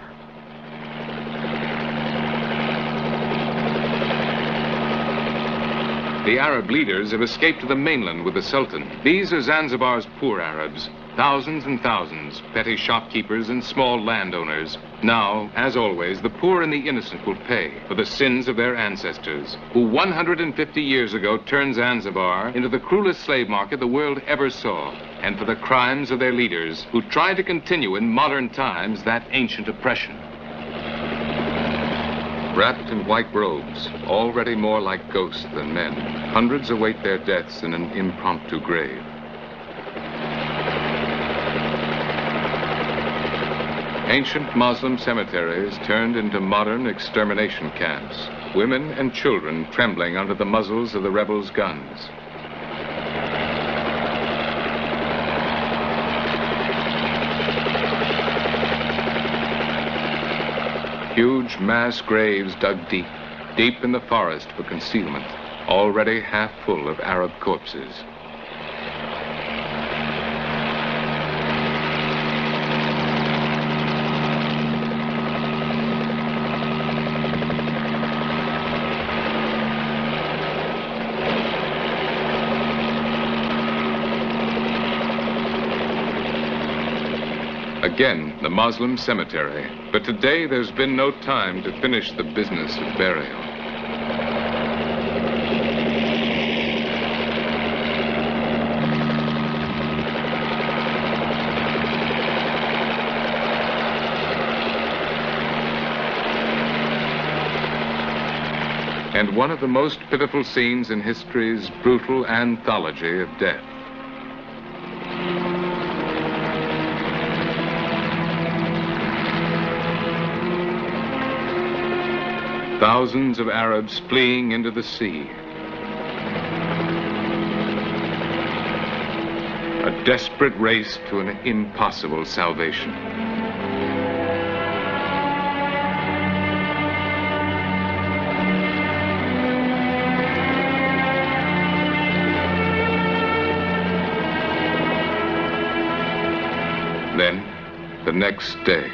S1: The Arab leaders have escaped to the mainland with the Sultan. These are Zanzibar's poor Arabs. Thousands and thousands, petty shopkeepers and small landowners. Now, as always, the poor and the innocent will pay for the sins of their ancestors, who 150 years ago turned Zanzibar into the cruelest slave market the world ever saw, and for the crimes of their leaders, who tried to continue in modern times that ancient oppression. Wrapped in white robes, already more like ghosts than men, hundreds await their deaths in an impromptu grave. Ancient Muslim cemeteries turned into modern extermination camps. women and children trembling under the muzzles of the rebels' guns. Huge mass graves dug deep, deep in the forest for concealment, already half full of Arab corpses. Again, the Moslem cemetery. But today there's been no time to finish the business of burial. And one of the most pitiful scenes in history's brutal anthology of death. Thousands of Arabs fleeing into the sea. A desperate race to an impossible salvation. Then, the next day.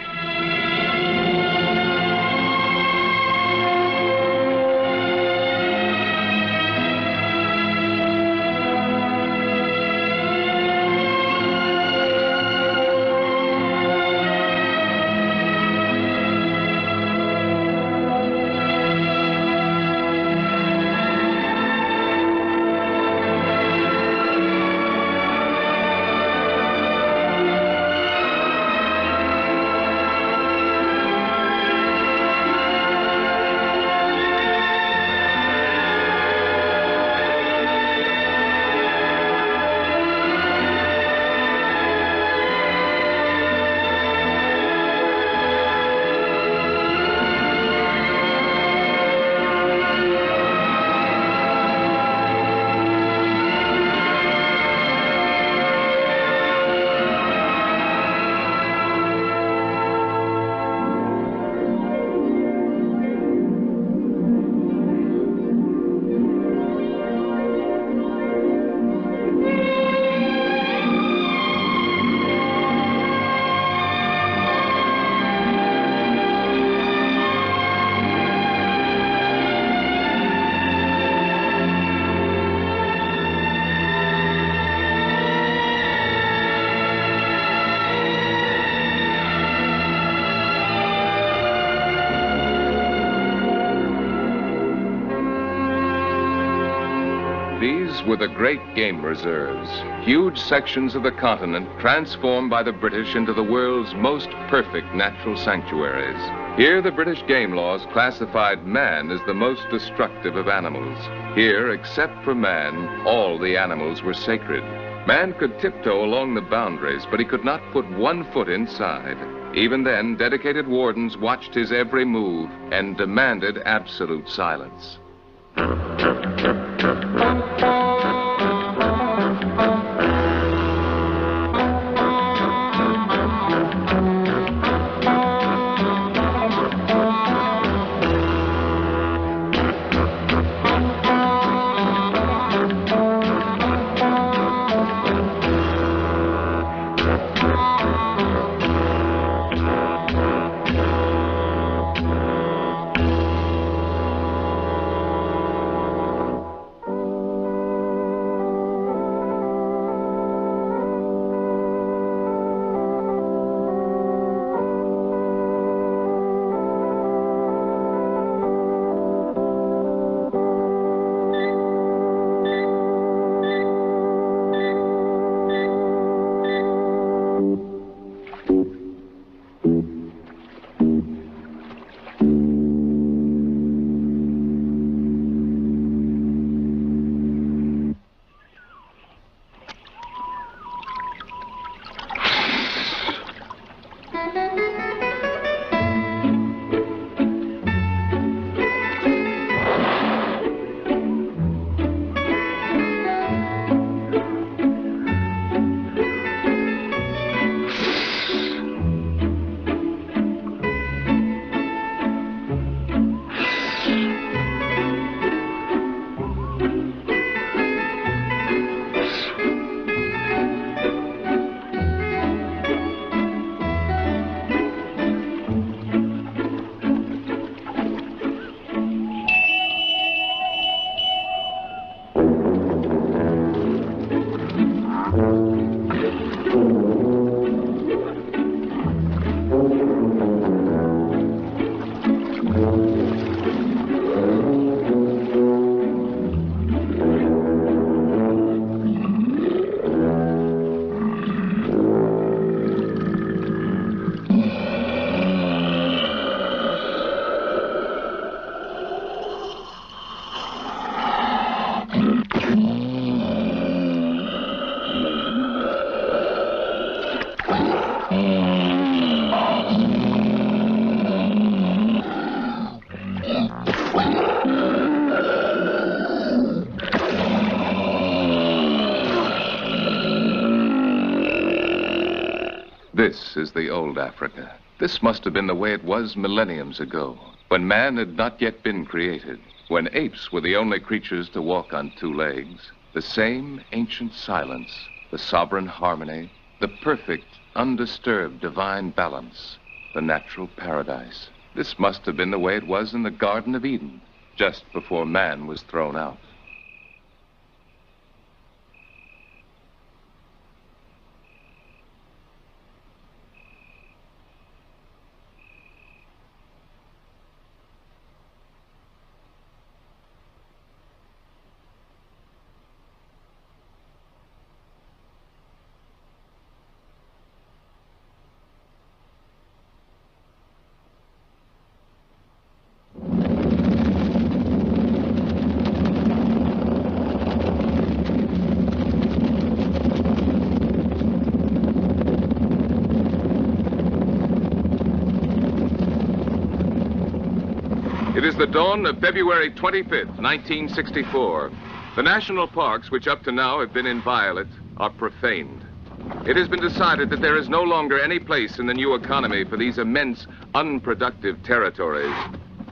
S1: These were the great game reserves, huge sections of the continent transformed by the British into the world's most perfect natural sanctuaries. Here, the British game laws classified man as the most destructive of animals. Here, except for man, all the animals were sacred. Man could tiptoe along the boundaries, but he could not put one foot inside. Even then, dedicated wardens watched his every move and demanded absolute silence. This is the old Africa. This must have been the way it was millenniums ago, when man had not yet been created, when apes were the only creatures to walk on two legs. The same ancient silence, the sovereign harmony, the perfect, undisturbed divine balance, the natural paradise. This must have been the way it was in the Garden of Eden, just before man was thrown out. It is the dawn of February 25th, 1964. The national parks, which up to now have been inviolate, are profaned. It has been decided that there is no longer any place in the new economy for these immense, unproductive territories.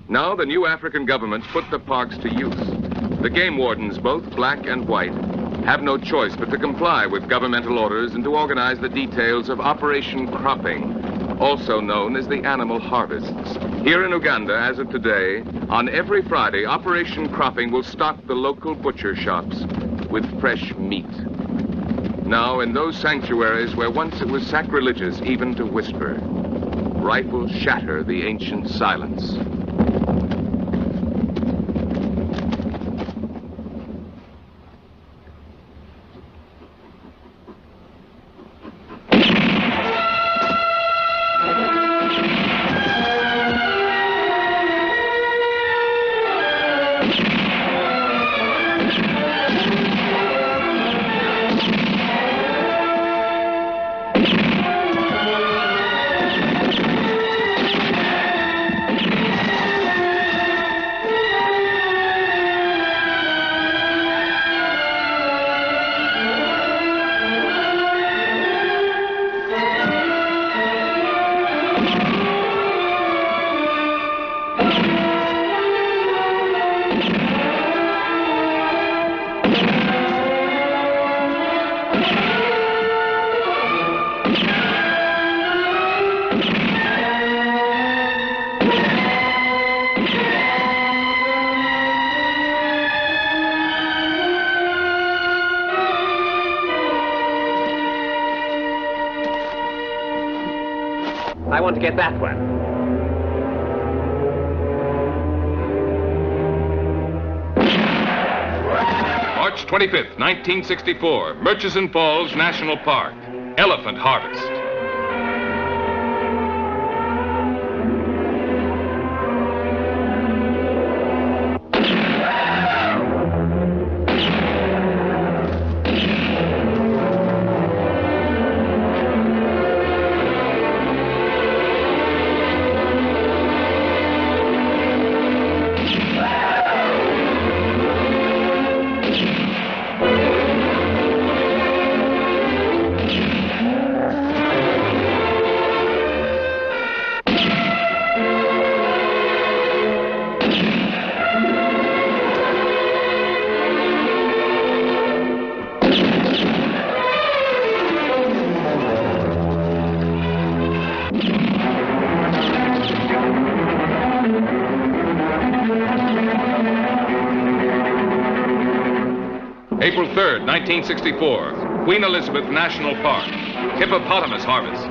S1: Now the new African governments put the parks to use. The game wardens, both black and white, have no choice but to comply with governmental orders and to organize the details of Operation Cropping, also known as the animal harvests. Here in Uganda, as of today, on every Friday, Operation Cropping will stock the local butcher shops with fresh meat. Now, in those sanctuaries where once it was sacrilegious even to whisper, rifles shatter the ancient silence.
S3: I want to get that one.
S1: March 25th, 1964, Murchison Falls National Park, Elephant Harvest. April 3rd, 1964, Queen Elizabeth National Park, Hippopotamus Harvest.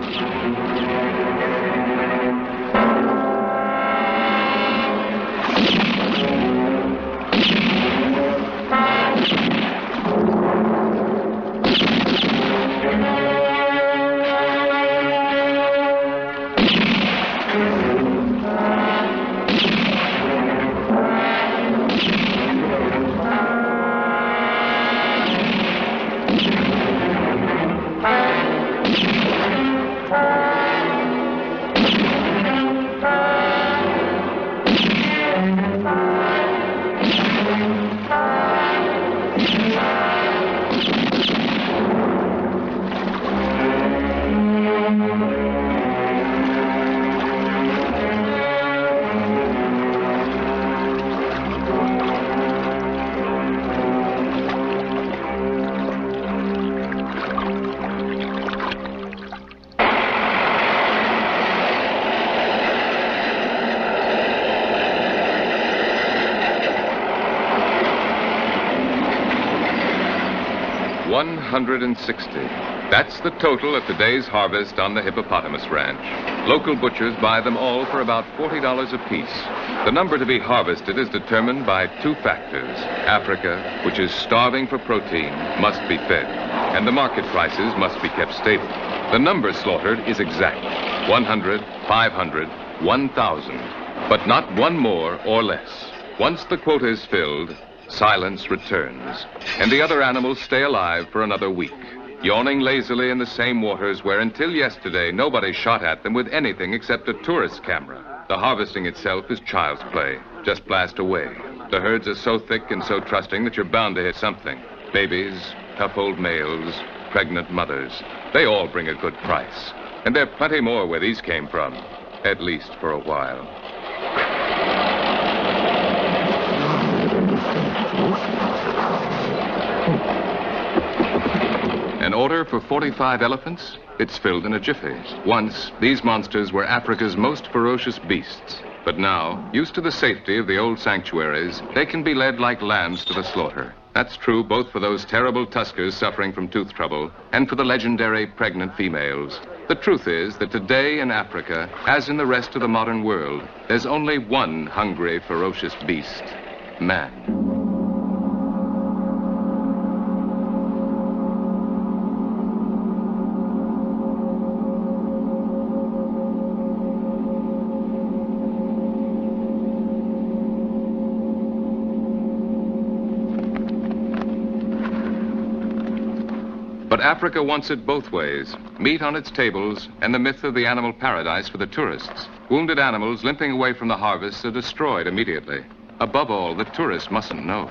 S1: 160. That's the total of today's harvest on the Hippopotamus Ranch. Local butchers buy them all for about $40 apiece. The number to be harvested is determined by two factors. Africa, which is starving for protein, must be fed, and the market prices must be kept stable. The number slaughtered is exact: 100, 500, 1,000, but not one more or less. Once the quota is filled, silence returns, and the other animals stay alive for another week, yawning lazily in the same waters where until yesterday nobody shot at them with anything except a tourist camera. The harvesting itself is child's play. Just blast away. The herds are so thick and so trusting that you're bound to hit something. Babies, tough old males, pregnant mothers. They all bring a good price. And there are plenty more where these came from, at least for a while. An order for 45 elephants? It's filled in a jiffy. Once, these monsters were Africa's most ferocious beasts. But now, used to the safety of the old sanctuaries, they can be led like lambs to the slaughter. That's true both for those terrible tuskers suffering from tooth trouble and for the legendary pregnant females. The truth is that today in Africa, as in the rest of the modern world, there's only one hungry, ferocious beast: man. But Africa wants it both ways. Meat on its tables and the myth of the animal paradise for the tourists. Wounded animals limping away from the harvest are destroyed immediately. Above all, the tourists mustn't know.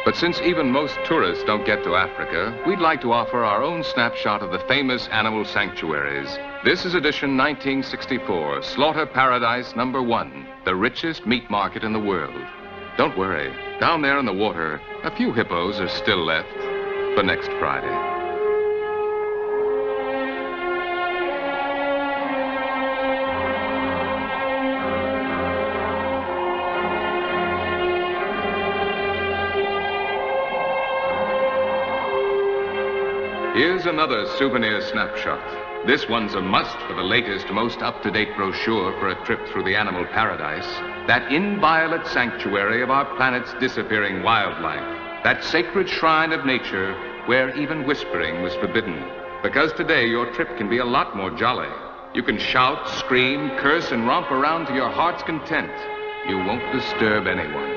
S1: But since even most tourists don't get to Africa, we'd like to offer our own snapshot of the famous animal sanctuaries. This is edition 1964, Slaughter Paradise number 1, the richest meat market in the world. Don't worry, down there in the water, a few hippos are still left for next Friday. Here's another souvenir snapshot. This one's a must for the latest, most up-to-date brochure for a trip through the animal paradise. That inviolate sanctuary of our planet's disappearing wildlife. That sacred shrine of nature where even whispering was forbidden. Because today your trip can be a lot more jolly. You can shout, scream, curse, and romp around to your heart's content. You won't disturb anyone.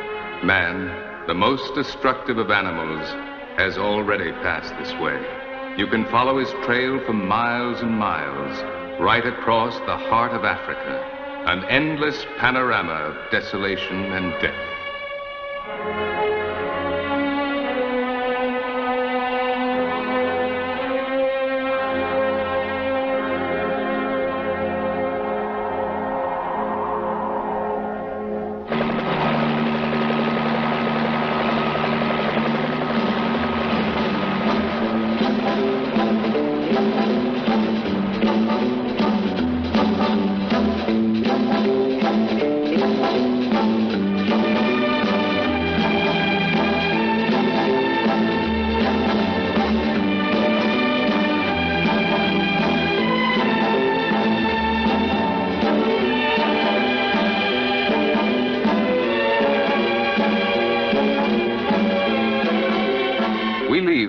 S1: Man, the most destructive of animals, has already passed this way. You can follow his trail for miles and miles, right across the heart of Africa, an endless panorama of desolation and death.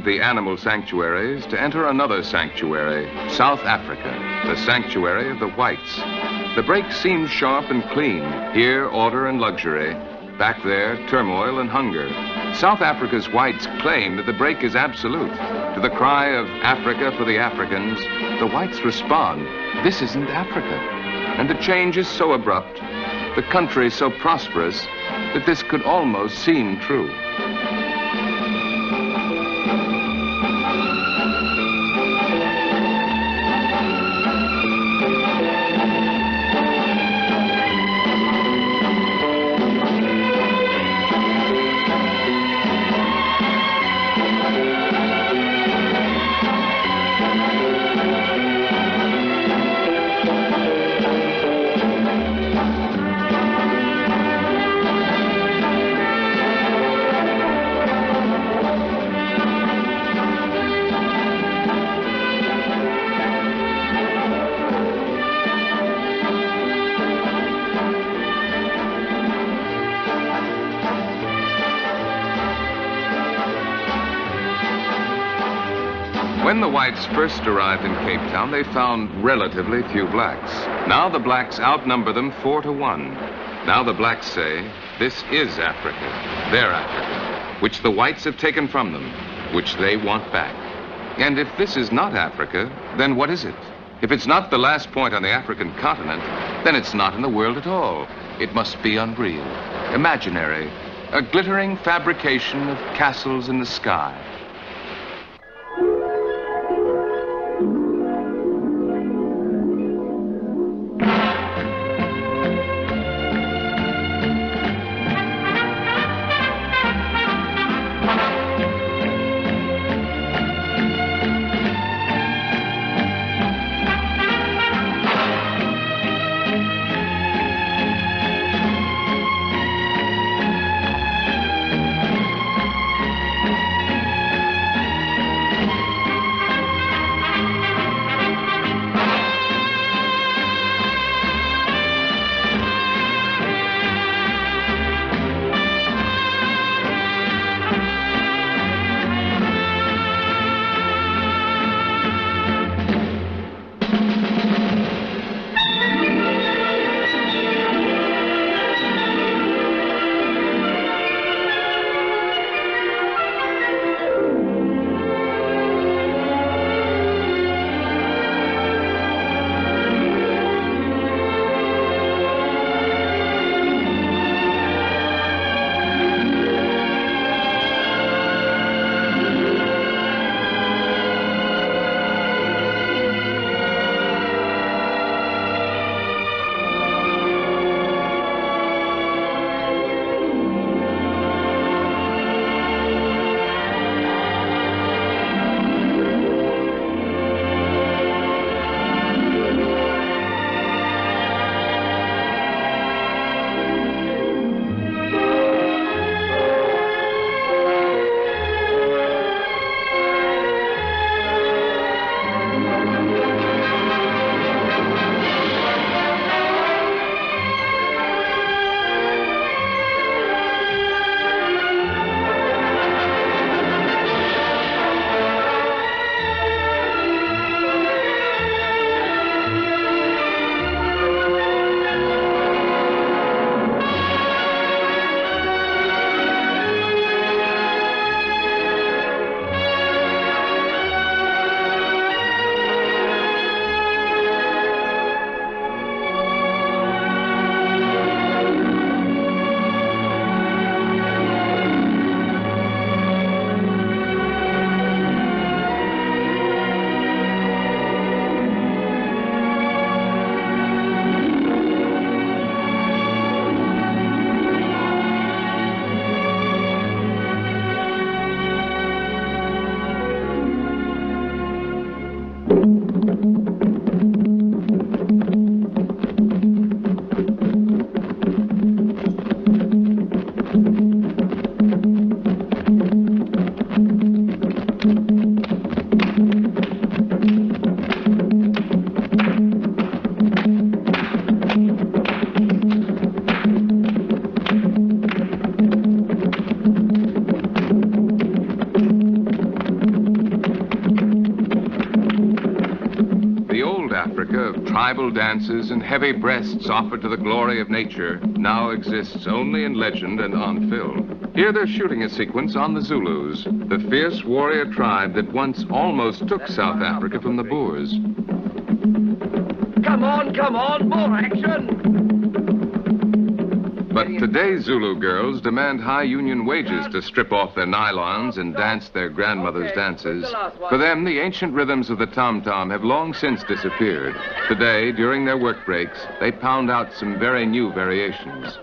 S1: The animal sanctuaries to enter another sanctuary, South Africa, the sanctuary of the whites. The break seems sharp and clean. Here, order and luxury. Back there, turmoil and hunger. South Africa's whites claim that the break is absolute. To the cry of Africa for the Africans, the whites respond, this isn't Africa. And the change is so abrupt, the country so prosperous, that this could almost seem true. When the whites first arrived in Cape Town, they found relatively few blacks. Now the blacks outnumber them 4-1. Now the blacks say, this is Africa, their Africa, which the whites have taken from them, which they want back. And if this is not Africa, then what is it? If it's not the last point on the African continent, then it's not in the world at all. It must be unreal, imaginary, a glittering fabrication of castles in the sky. Tribal dances and heavy breasts offered to the glory of nature now exists only in legend and on film. Here they're shooting a sequence on the Zulus, the fierce warrior tribe that once almost took South Africa from the Boers.
S13: Come on, more action!
S1: But today's Zulu girls demand high union wages to strip off their nylons and dance their grandmothers' dances. For them, the ancient rhythms of the tom-tom have long since disappeared. Today, during their work breaks, they pound out some very new variations.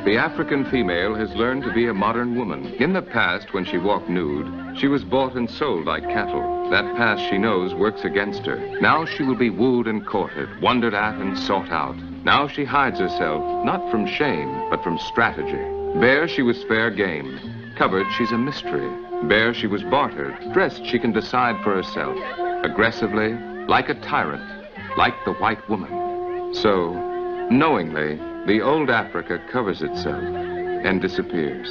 S1: The African female has learned to be a modern woman. In the past, when she walked nude, she was bought and sold like cattle. That past she knows works against her. Now she will be wooed and courted, wondered at and sought out. Now she hides herself, not from shame, but from strategy. Bare she was fair game. Covered she's a mystery. Bare she was bartered. Dressed she can decide for herself. Aggressively, like a tyrant, like the white woman. So, knowingly, the old Africa covers itself and disappears.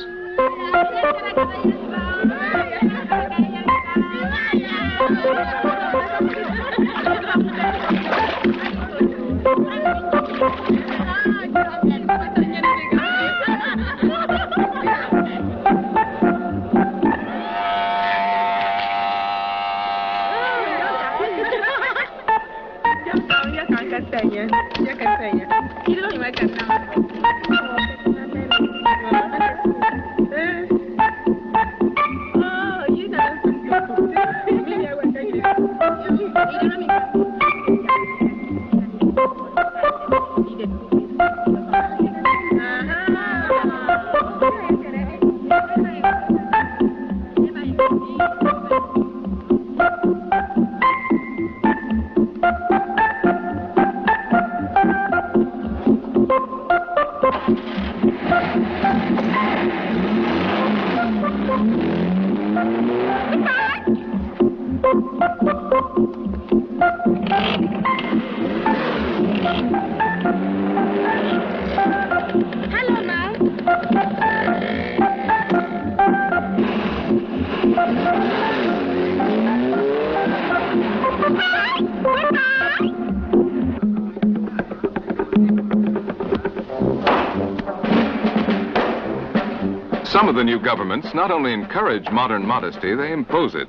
S1: Some of the new governments not only encourage modern modesty, they impose it.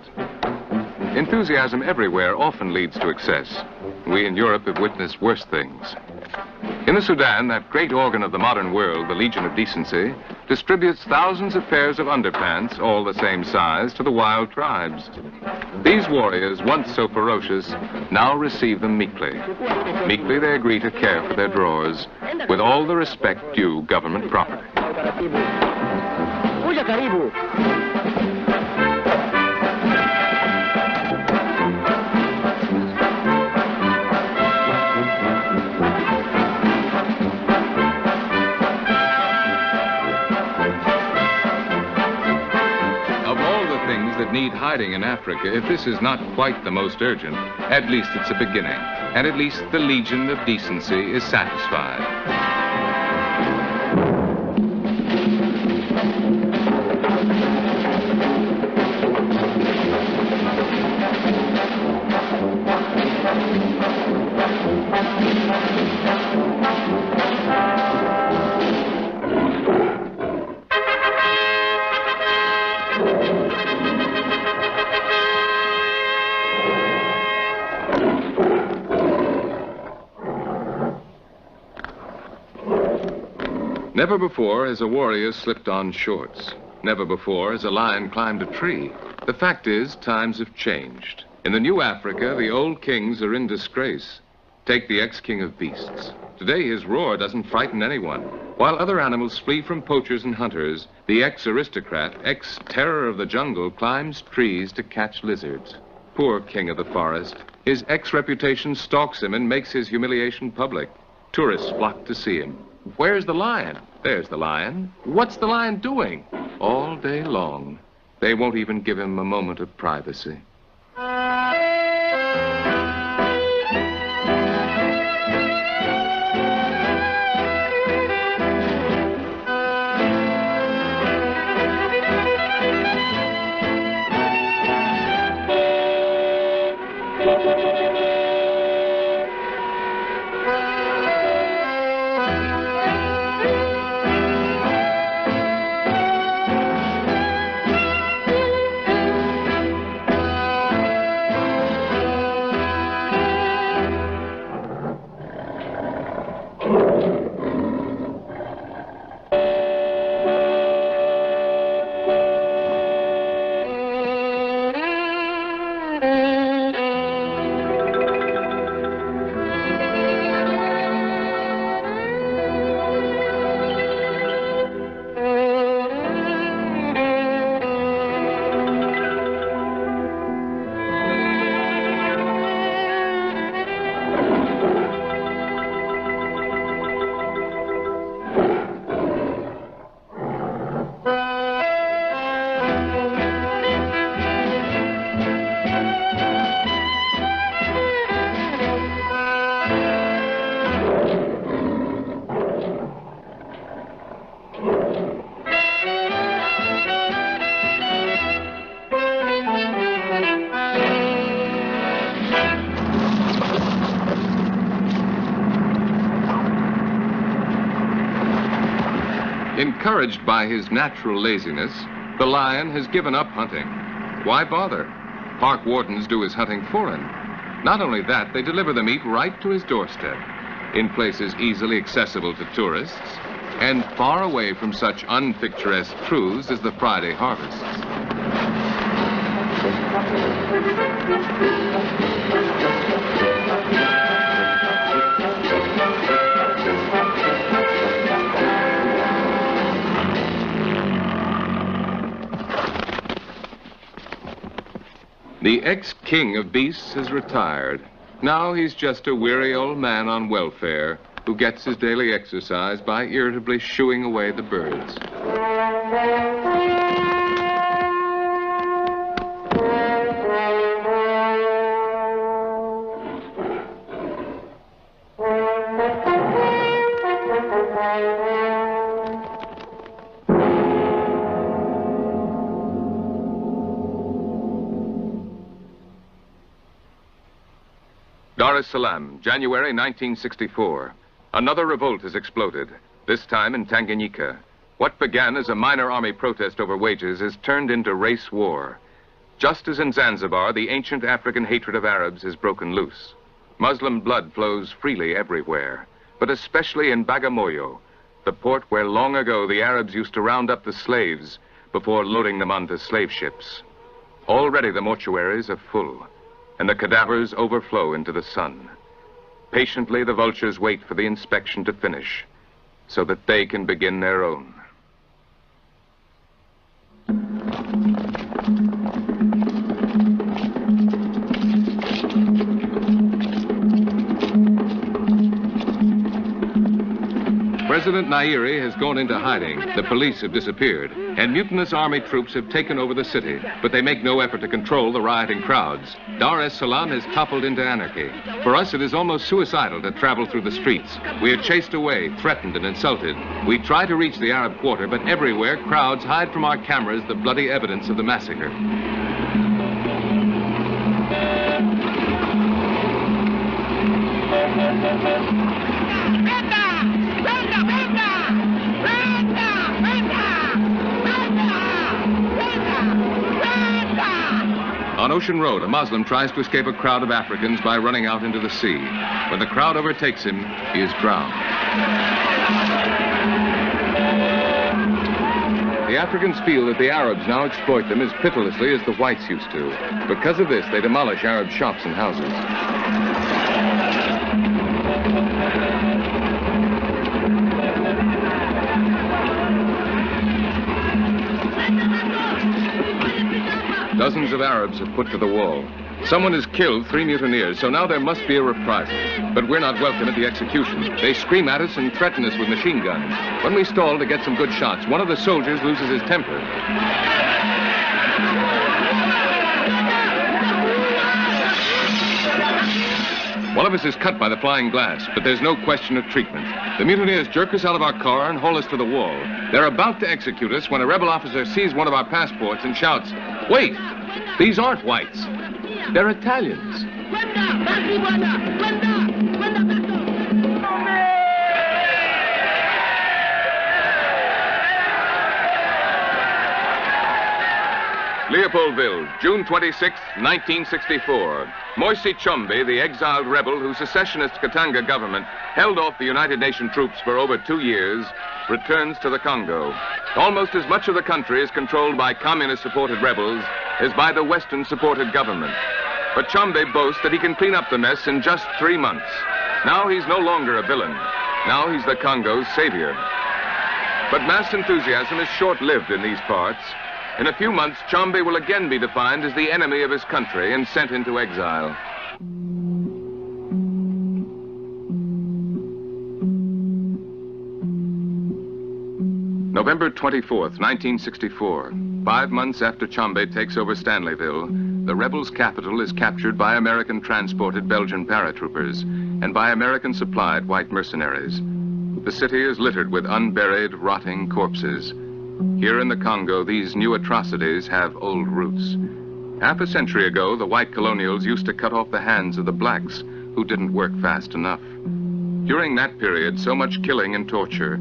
S1: Enthusiasm everywhere often leads to excess. We in Europe have witnessed worse things. In the Sudan, that great organ of the modern world, the Legion of Decency, distributes thousands of pairs of underpants, all the same size, to the wild tribes. These warriors, once so ferocious, now receive them meekly. Meekly they agree to care for their drawers, with all the respect due government property. That need hiding in Africa, if this is not quite the most urgent, at least it's a beginning, and at least the Legion of Decency is satisfied. Never before has a warrior slipped on shorts. Never before has a lion climbed a tree. The fact is, times have changed. In the new Africa, the old kings are in disgrace. Take the ex-king of beasts. Today, his roar doesn't frighten anyone. While other animals flee from poachers and hunters, the ex-aristocrat, ex-terror of the jungle, climbs trees to catch lizards. Poor king of the forest. His ex-reputation stalks him and makes his humiliation public. Tourists flock to see him. Where's the lion? There's the lion. What's the lion doing? All day long. They won't even give him a moment of privacy. Encouraged by his natural laziness, the lion has given up hunting. Why bother? Park wardens do his hunting for him. Not only that, they deliver the meat right to his doorstep, in places easily accessible to tourists, and far away from such unpicturesque truths as the Friday harvests. The ex-king of beasts has retired. Now he's just a weary old man on welfare who gets his daily exercise by irritably shooing away the birds. Dar es Salaam, January 1964. Another revolt has exploded, this time in Tanganyika. What began as a minor army protest over wages has turned into race war. Just as in Zanzibar, the ancient African hatred of Arabs has broken loose. Muslim blood flows freely everywhere, but especially in Bagamoyo, the port where long ago the Arabs used to round up the slaves before loading them onto slave ships. Already the mortuaries are full, and the cadavers overflow into the sun. Patiently, the vultures wait for the inspection to finish, so that they can begin their own. President Nairi has gone into hiding. The police have disappeared, and mutinous army troops have taken over the city, but they make no effort to control the rioting crowds. Dar es Salaam has toppled into anarchy. For us, it is almost suicidal to travel through the streets. We are chased away, threatened and insulted. We try to reach the Arab quarter, but everywhere, crowds hide from our cameras the bloody evidence of the massacre. On Ocean Road, a Muslim tries to escape a crowd of Africans by running out into the sea. When the crowd overtakes him, he is drowned. The Africans feel that the Arabs now exploit them as pitilessly as the whites used to. Because of this, they demolish Arab shops and houses. Dozens of Arabs have put to the wall. Someone has killed 3 mutineers, so now there must be a reprisal. But we're not welcome at the execution. They scream at us and threaten us with machine guns. When we stall to get some good shots, one of the soldiers loses his temper. One of us is cut by the flying glass, but there's no question of treatment. The mutineers jerk us out of our car and haul us to the wall. They're about to execute us when a rebel officer sees one of our passports and shouts, "Wait! These aren't whites. They're Italians." Leopoldville, June 26, 1964. Moise Chombe, the exiled rebel whose secessionist Katanga government held off the United Nations troops for over 2 years, returns to the Congo. Almost as much of the country is controlled by communist-supported rebels as by the Western-supported government. But Chombe boasts that he can clean up the mess in just 3 months. Now he's no longer a villain. Now he's the Congo's savior. But mass enthusiasm is short-lived in these parts. In a few months, Chombe will again be defined as the enemy of his country and sent into exile. November 24th, 1964. 5 months after Chombe takes over Stanleyville, the rebels' capital is captured by American-transported Belgian paratroopers and by American-supplied white mercenaries. The city is littered with unburied, rotting corpses. Here in the Congo, these new atrocities have old roots. Half a century ago, the white colonials used to cut off the hands of the blacks who didn't work fast enough. During that period, so much killing and torture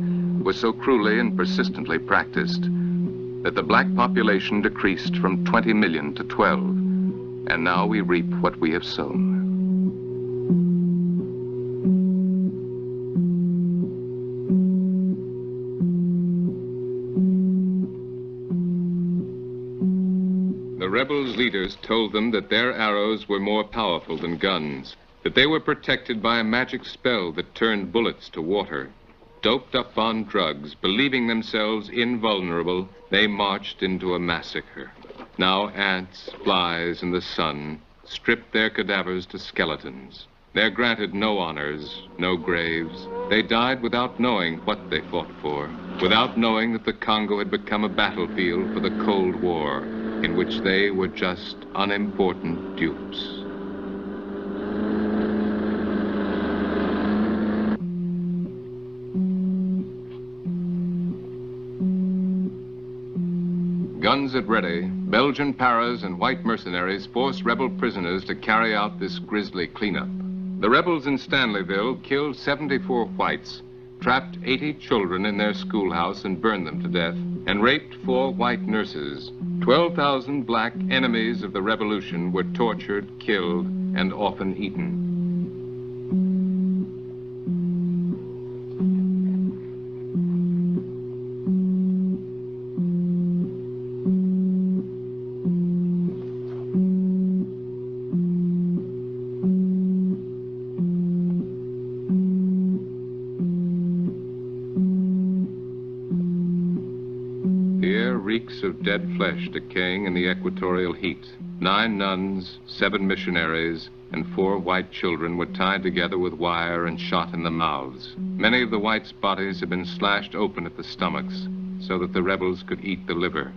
S1: was so cruelly and persistently practiced that the black population decreased from 20 million to 12, and now we reap what we have sown. The rebels' leaders told them that their arrows were more powerful than guns, that they were protected by a magic spell that turned bullets to water. Doped up on drugs, believing themselves invulnerable, they marched into a massacre. Now ants, flies, and the sun stripped their cadavers to skeletons. They're granted no honors, no graves. They died without knowing what they fought for, without knowing that the Congo had become a battlefield for the Cold War, in which they were just unimportant dupes. Guns at ready, Belgian paras and white mercenaries forced rebel prisoners to carry out this grisly cleanup. The rebels in Stanleyville killed 74 whites, trapped 80 children in their schoolhouse and burned them to death, and raped 4 white nurses. 12,000 black enemies of the revolution were tortured, killed, and often eaten. Reeks of dead flesh decaying in the equatorial heat. 9 nuns, 7 missionaries, and 4 white children were tied together with wire and shot in the mouths. Many of the whites' bodies had been slashed open at the stomachs so that the rebels could eat the liver.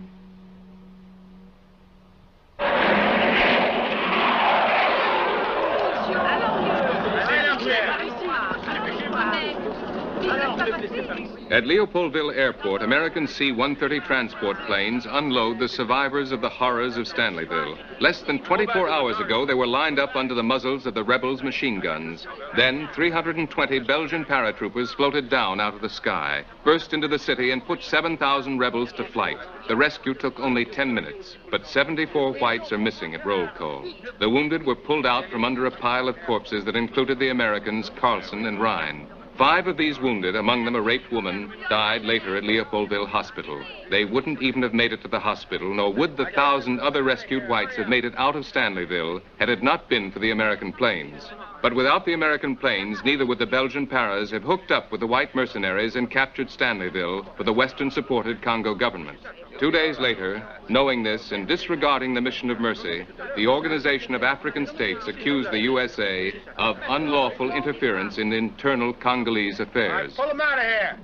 S1: At Leopoldville Airport, American C-130 transport planes unload the survivors of the horrors of Stanleyville. Less than 24 hours ago, they were lined up under the muzzles of the rebels' machine guns. Then, 320 Belgian paratroopers floated down out of the sky, burst into the city, and put 7,000 rebels to flight. The rescue took only 10 minutes, but 74 whites are missing at roll call. The wounded were pulled out from under a pile of corpses that included the Americans Carlson and Rhine. 5 of these wounded, among them a raped woman, died later at Leopoldville Hospital. They wouldn't even have made it to the hospital, nor would the 1,000 other rescued whites have made it out of Stanleyville had it not been for the American planes. But without the American planes, neither would the Belgian paras have hooked up with the white mercenaries and captured Stanleyville for the Western-supported Congo government. 2 days later, knowing this and disregarding the mission of mercy, the Organization of African States accused the USA of unlawful interference in internal Congolese affairs.
S13: Pull them out of here!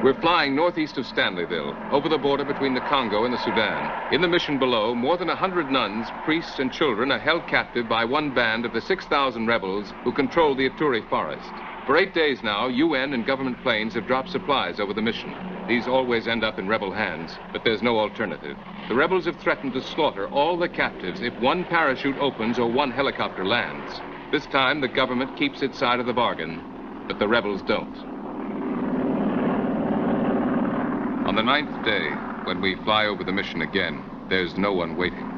S1: We're flying northeast of Stanleyville, over the border between the Congo and the Sudan. In the mission below, more than 100 nuns, priests, and children are held captive by one band of the 6,000 rebels who control the Ituri forest. For 8 days now, UN and government planes have dropped supplies over the mission. These always end up in rebel hands, but there's no alternative. The rebels have threatened to slaughter all the captives if one parachute opens or one helicopter lands. This time, the government keeps its side of the bargain, but the rebels don't. On the 9th day, when we fly over the mission again, there's no one waiting.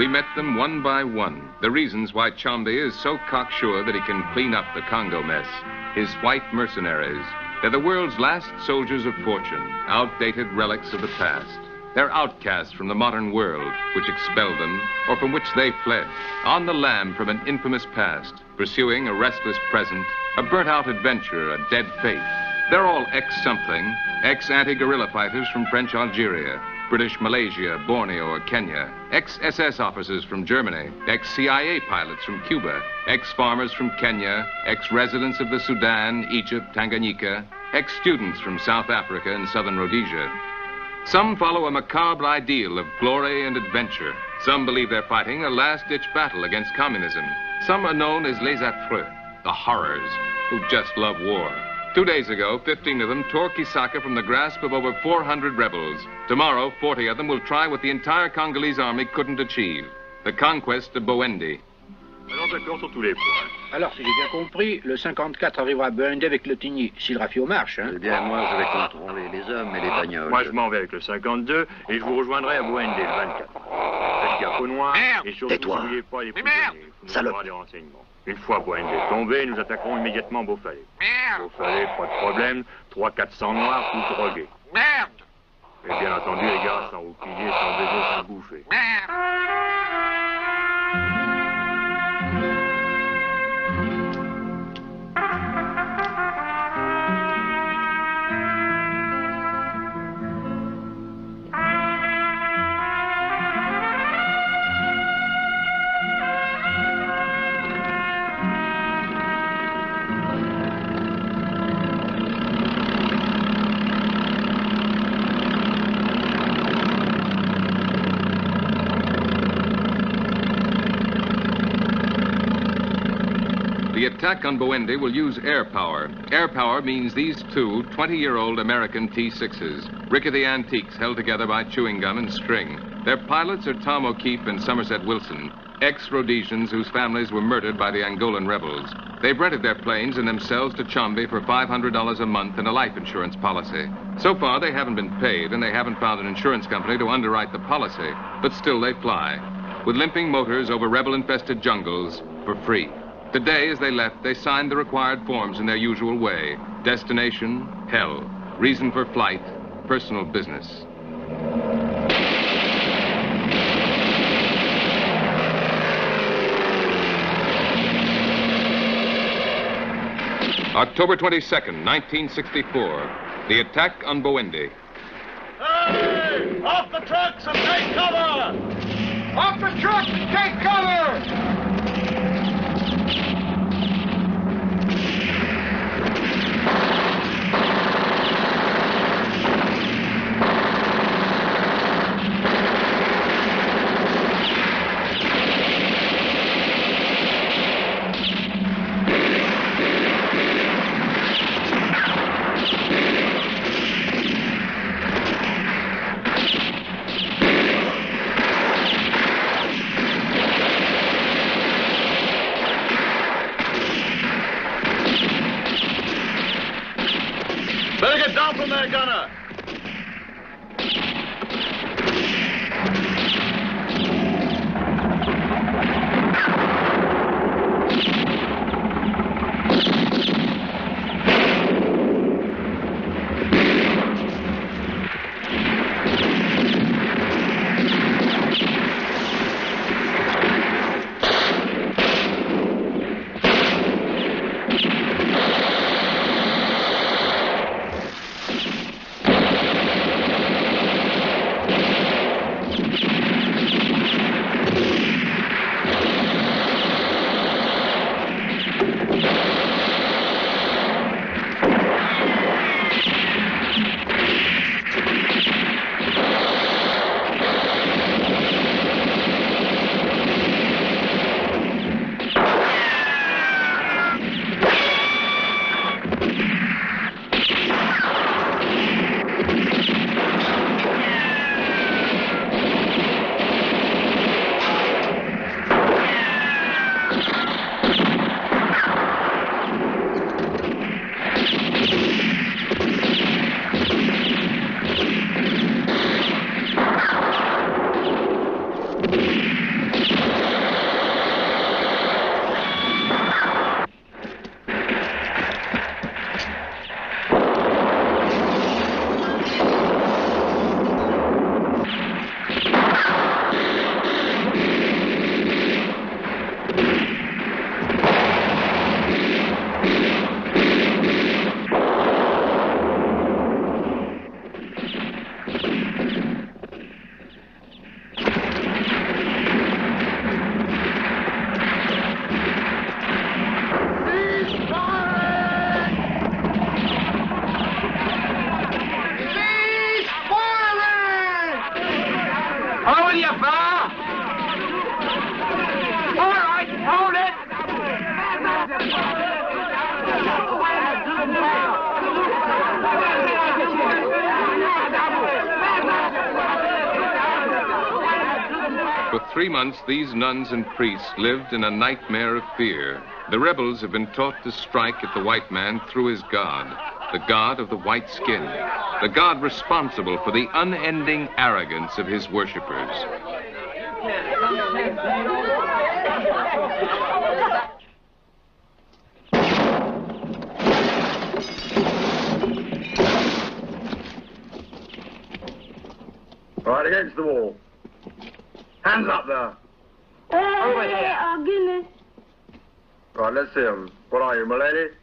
S1: We met them one by one, the reasons why Chombe is so cocksure that he can clean up the Congo mess. His white mercenaries. They're the world's last soldiers of fortune, outdated relics of the past. They're outcasts from the modern world, which expelled them, or from which they fled, on the lam from an infamous past, pursuing a restless present, a burnt-out adventure, a dead faith. They're all ex-something, ex-anti-guerrilla fighters from French Algeria, British Malaysia, Borneo, or Kenya, ex-SS officers from Germany, ex-CIA pilots from Cuba, ex-farmers from Kenya, ex-residents of the Sudan, Egypt, Tanganyika, ex-students from South Africa and southern Rhodesia. Some follow a macabre ideal of glory and adventure. Some believe they're fighting a last-ditch battle against communism. Some are known as les affreux, the horrors, who just love war. 2 days ago, 15 of them tore Kisaka from the grasp of over 400 rebels. Tomorrow, 40 of them will try what the entire Congolese army couldn't achieve, the conquest of Bwendi.
S20: Alors d'accord sur tous les points.
S21: Alors, si j'ai bien compris, le 54 arrivera à Bwendi avec le Tigny, s'il rafie aux marches, hein?
S10: Eh bien, moi, je vais contrôler les hommes et les bagnoles.
S20: Moi, je m'en vais avec le 52 et je vous rejoindrai à Bwendi le 24. Faites gaffe au noir et surtout n'oubliez pas les prisonniers. Salope. Des renseignements. Une fois Bwendi tombé, nous attaquerons immédiatement Beaufalais. Beaufalais, pas de problème, 300-400 noirs, tous drogués. Merde! Et bien entendu, les gars, sans rouquiller, sans baiser, sans bouffer.
S1: The attack on Bwendi will use air power. Air power means these two 20-year-old American T-6s, rickety antiques held together by chewing gum and string. Their pilots are Tom O'Keefe and Somerset Wilson, ex-Rhodesians whose families were murdered by the Angolan rebels. They've rented their planes and themselves to Chombe for $500 a month and a life insurance policy. So far, they haven't been paid, and they haven't found an insurance company to underwrite the policy. But still, they fly, with limping motors over rebel-infested jungles for free. Today, as they left, they signed the required forms in their usual way. Destination, hell. Reason for flight, personal business. October 22nd, 1964. The attack on Bwendi.
S19: Hey! Off the trucks and take cover! Off the trucks and take cover!
S13: Hold your bar! All right, hold it!
S1: For 3 months, these nuns and priests lived in a nightmare of fear. The rebels have been taught to strike at the white man through his God, the God of the white skin, the God responsible for the unending arrogance of his worshippers.
S13: Right against the wall. Hands up there. Over here.
S6: Oh, goodness.
S13: Right, let's see him. What are you, my lady?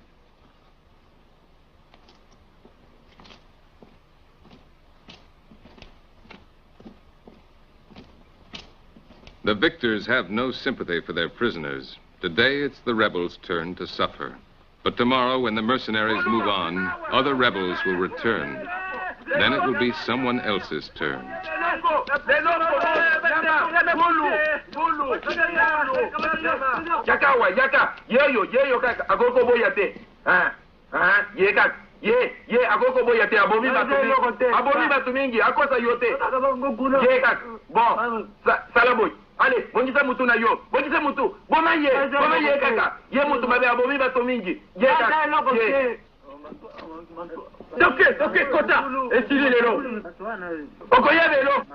S1: The victors have no sympathy for their prisoners. Today, it's the rebels' turn to suffer. But tomorrow, when the mercenaries move on, other rebels will return. Then it will be someone else's turn.
S13: Yaka, yeyo, kaka, agogo boyate. Ye kaka, ye, agogo boyate, abomi batumingi, akosa yote. Ye kaka, bon, salaboy. Allez, bongisa mutu na yo, bongisa mutu, boma ye kaka, ye mutu mabe abomi batumingi. Ye kaka, ye. Toke, kota, esili lelo. Okoya lelo.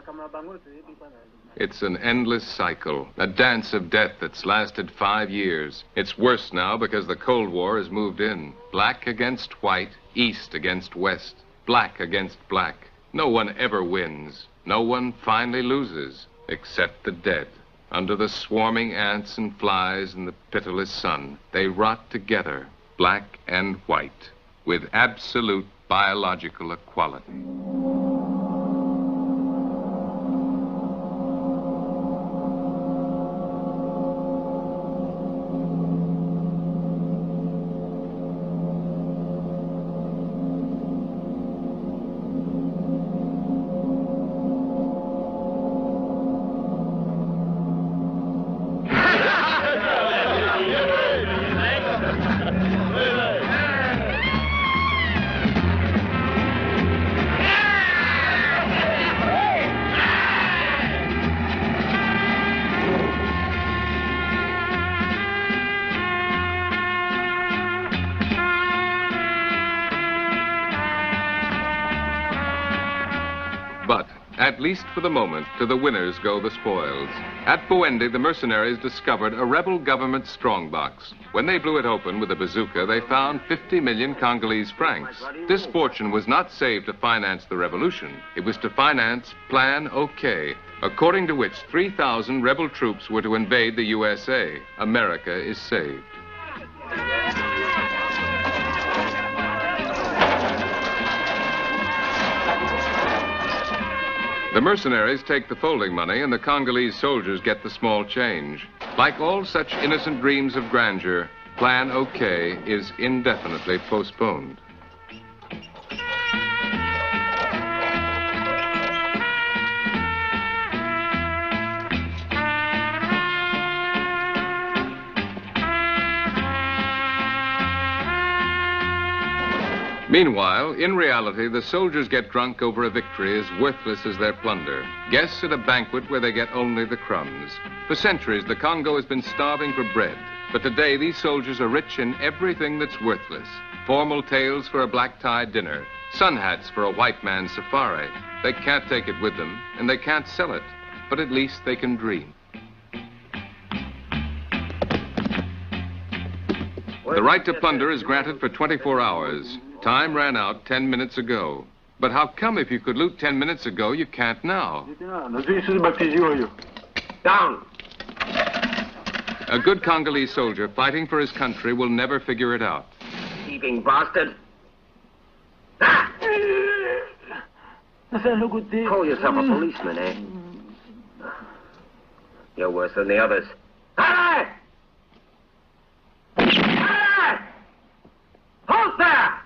S1: It's an endless cycle, a dance of death that's lasted 5 years. It's worse now because the Cold War has moved in. Black against white, east against west, black against black. No one ever wins. No one finally loses, except the dead. Under the swarming ants and flies and the pitiless sun, they rot together, black and white, with absolute biological equality. But, at least for the moment, to the winners go the spoils. At Buendi, the mercenaries discovered a rebel government strongbox. When they blew it open with a bazooka, they found 50 million Congolese francs. This fortune was not saved to finance the revolution. It was to finance Plan OK, according to which 3,000 rebel troops were to invade the USA. America is saved. The mercenaries take the folding money and the Congolese soldiers get the small change. Like all such innocent dreams of grandeur, Plan OK is indefinitely postponed. Meanwhile, in reality, the soldiers get drunk over a victory as worthless as their plunder. Guests at a banquet where they get only the crumbs. For centuries, the Congo has been starving for bread. But today, these soldiers are rich in everything that's worthless. Formal tails for a black-tie dinner. Sun hats for a white man's safari. They can't take it with them, and they can't sell it. But at least they can dream. The right to plunder is granted for 24 hours. Time ran out 10 minutes ago. But how come if you could loot 10 minutes ago, you can't now?
S13: Down!
S1: A good Congolese soldier fighting for his country will never figure it out.
S13: Thieving bastard!
S11: Call yourself a policeman, eh? You're worse than the others.
S13: Hey! Hey! Halt there!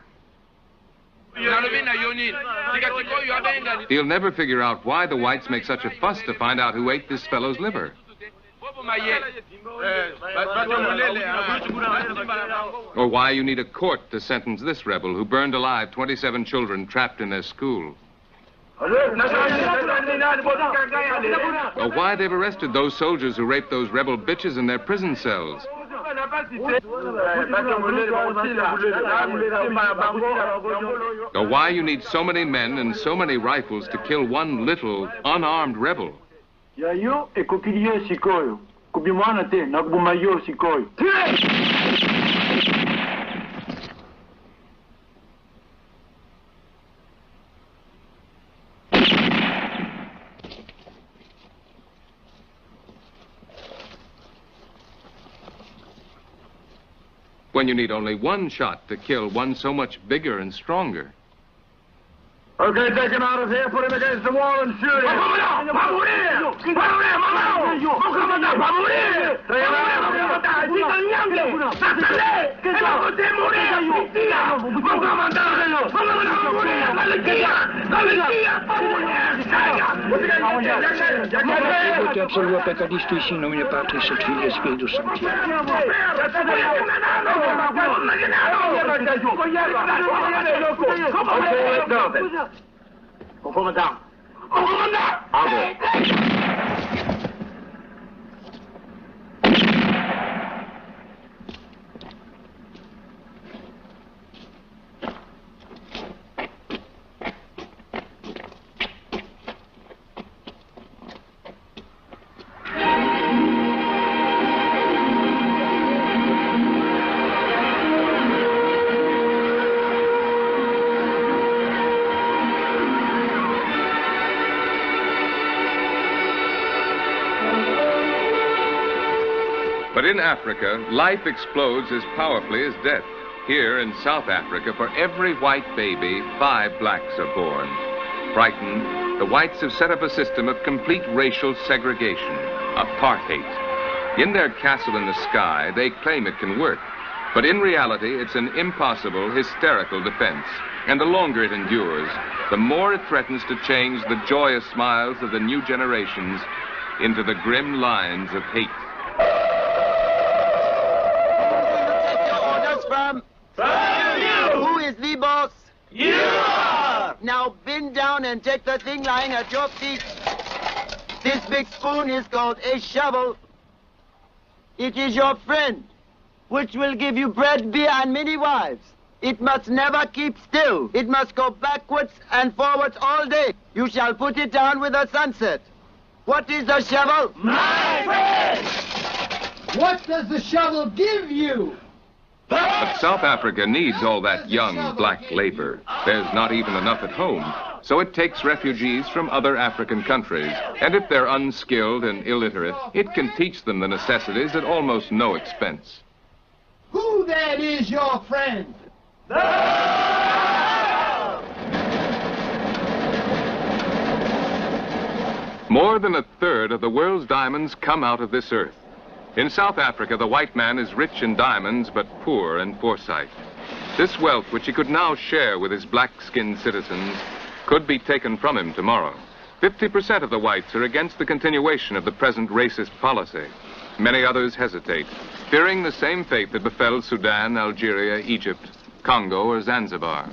S1: He'll never figure out why the whites make such a fuss to find out who ate this fellow's liver. Or why you need a court to sentence this rebel who burned alive 27 children trapped in their school. Or why they've arrested those soldiers who raped those rebel bitches in their prison cells. Or why you need so many men and so many rifles to kill one little, unarmed rebel. When you need only one shot to kill one so much bigger and stronger.
S13: Okay, take him out of here, put him against the wall and shoot him.
S21: Voto absoluo peccadista y sin nomine Patris et Filii et Spiritus Sancti.
S13: Okay, let's go then. Commandant. I'll do it.
S1: But in Africa, life explodes as powerfully as death. Here in South Africa, for every white baby, 5 blacks are born. Frightened, the whites have set up a system of complete racial segregation, apartheid. In their castle in the sky, they claim it can work. But in reality, it's an impossible, hysterical defense. And the longer it endures, the more it threatens to change the joyous smiles of the new generations into the grim lines of hate.
S19: From you! Who is the boss? You are! Now bend down and take the thing lying at your feet. This big spoon is called a shovel. It is your friend, which will give you bread, beer, and many wives. It must never keep still. It must go backwards and forwards all day. You shall put it down with the sunset. What is the shovel? My friend!
S4: What does the shovel give you?
S1: But South Africa needs all that young black labor. There's not even enough at home. So it takes refugees from other African countries. And if they're unskilled and illiterate, it can teach them the necessities at almost no expense.
S4: Who then is your friend?
S1: More than a third of the world's diamonds come out of this earth. In South Africa, the white man is rich in diamonds, but poor in foresight. This wealth, which he could now share with his black-skinned citizens, could be taken from him tomorrow. 50% of the whites are against the continuation of the present racist policy. Many others hesitate, fearing the same fate that befell Sudan, Algeria, Egypt, Congo, or Zanzibar.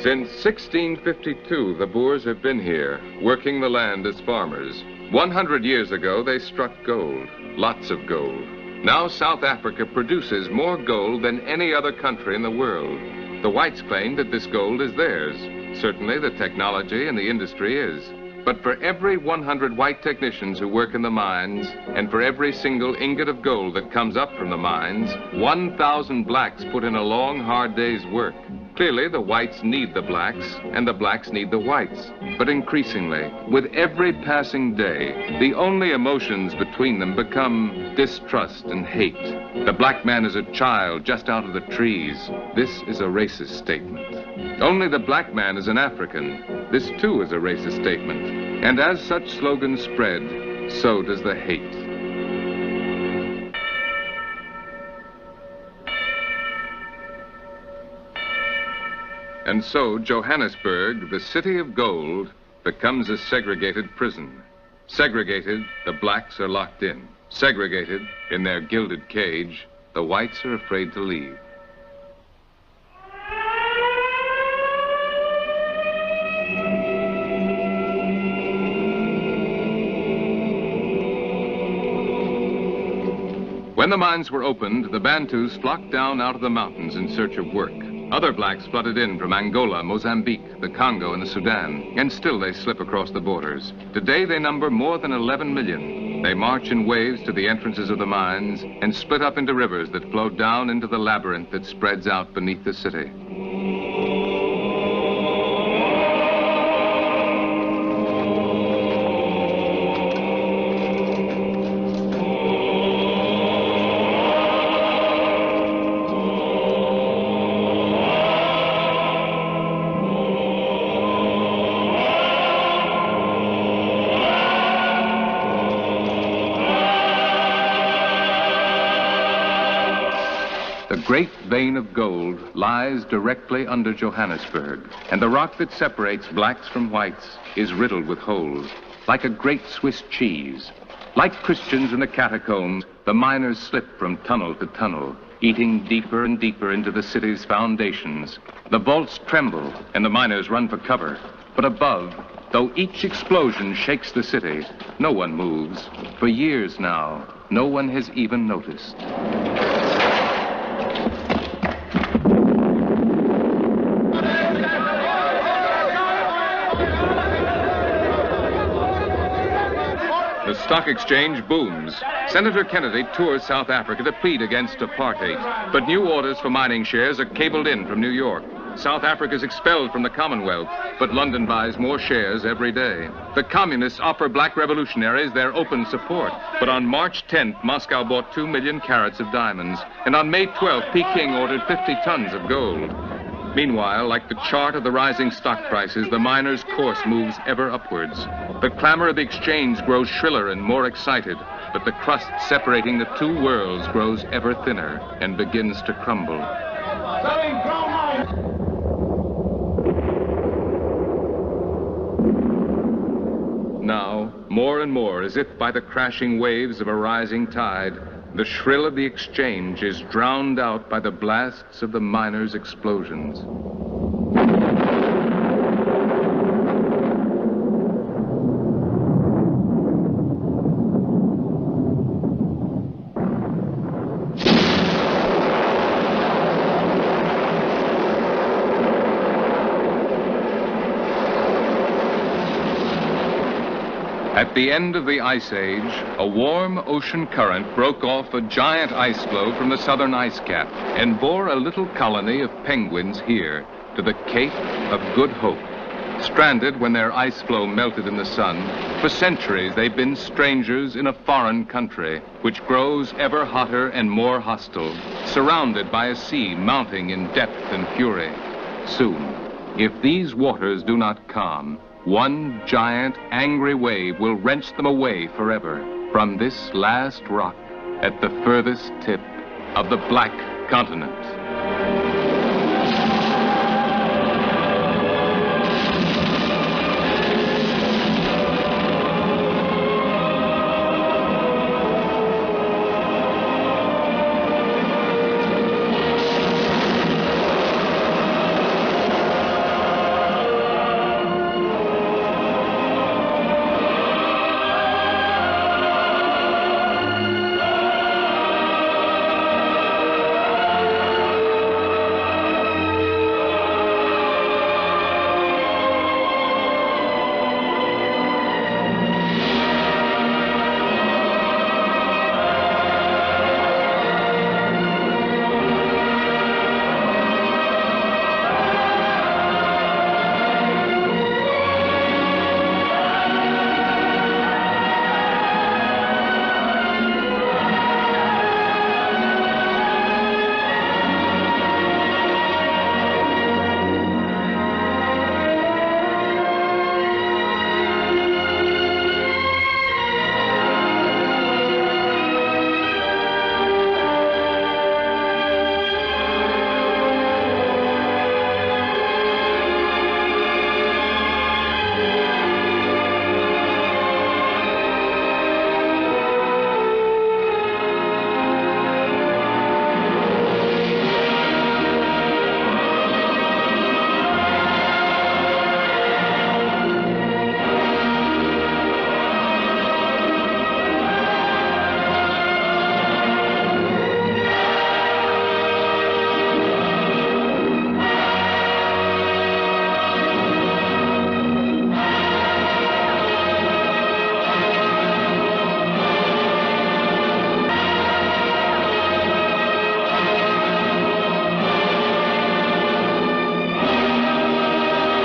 S1: Since 1652, the Boers have been here, working the land as farmers. 100 years ago, they struck gold, lots of gold. Now South Africa produces more gold than any other country in the world. The whites claim that this gold is theirs. Certainly the technology and the industry is. But for every 100 white technicians who work in the mines, and for every single ingot of gold that comes up from the mines, 1,000 blacks put in a long, hard day's work. Clearly, the whites need the blacks, and the blacks need the whites. But increasingly, with every passing day, the only emotions between them become distrust and hate. The black man is a child just out of the trees. This is a racist statement. Only the black man is an African. This too is a racist statement. And as such slogans spread, so does the hate. And so Johannesburg, the city of gold, becomes a segregated prison. Segregated, the blacks are locked in. Segregated, in their gilded cage, the whites are afraid to leave. When the mines were opened, the Bantus flocked down out of the mountains in search of work. Other blacks flooded in from Angola, Mozambique, the Congo, and the Sudan, and still they slip across the borders. Today they number more than 11 million. They march in waves to the entrances of the mines and split up into rivers that flow down into the labyrinth that spreads out beneath the city. The great vein of gold lies directly under Johannesburg, and the rock that separates blacks from whites is riddled with holes, like a great Swiss cheese. Like Christians in the catacombs, the miners slip from tunnel to tunnel, eating deeper and deeper into the city's foundations. The vaults tremble, and the miners run for cover. But above, though each explosion shakes the city, no one moves. For years now, no one has even noticed. The stock exchange booms. Senator Kennedy tours South Africa to plead against apartheid, but new orders for mining shares are cabled in from New York. South Africa is expelled from the Commonwealth, but London buys more shares every day. The communists offer black revolutionaries their open support, but on March 10th, Moscow bought 2 million carats of diamonds, and on May 12th, Peking ordered 50 tons of gold. Meanwhile, like the chart of the rising stock prices, the miners' course moves ever upwards. The clamor of the exchange grows shriller and more excited, but the crust separating the two worlds grows ever thinner and begins to crumble. Now, more and more, as if by the crashing waves of a rising tide, the shrill of the exchange is drowned out by the blasts of the miners' explosions. At the end of the Ice Age, a warm ocean current broke off a giant ice floe from the southern ice cap and bore a little colony of penguins here to the Cape of Good Hope. Stranded when their ice floe melted in the sun, for centuries they've been strangers in a foreign country, which grows ever hotter and more hostile, surrounded by a sea mounting in depth and fury. Soon, if these waters do not calm, one giant, angry wave will wrench them away forever from this last rock at the furthest tip of the Black Continent.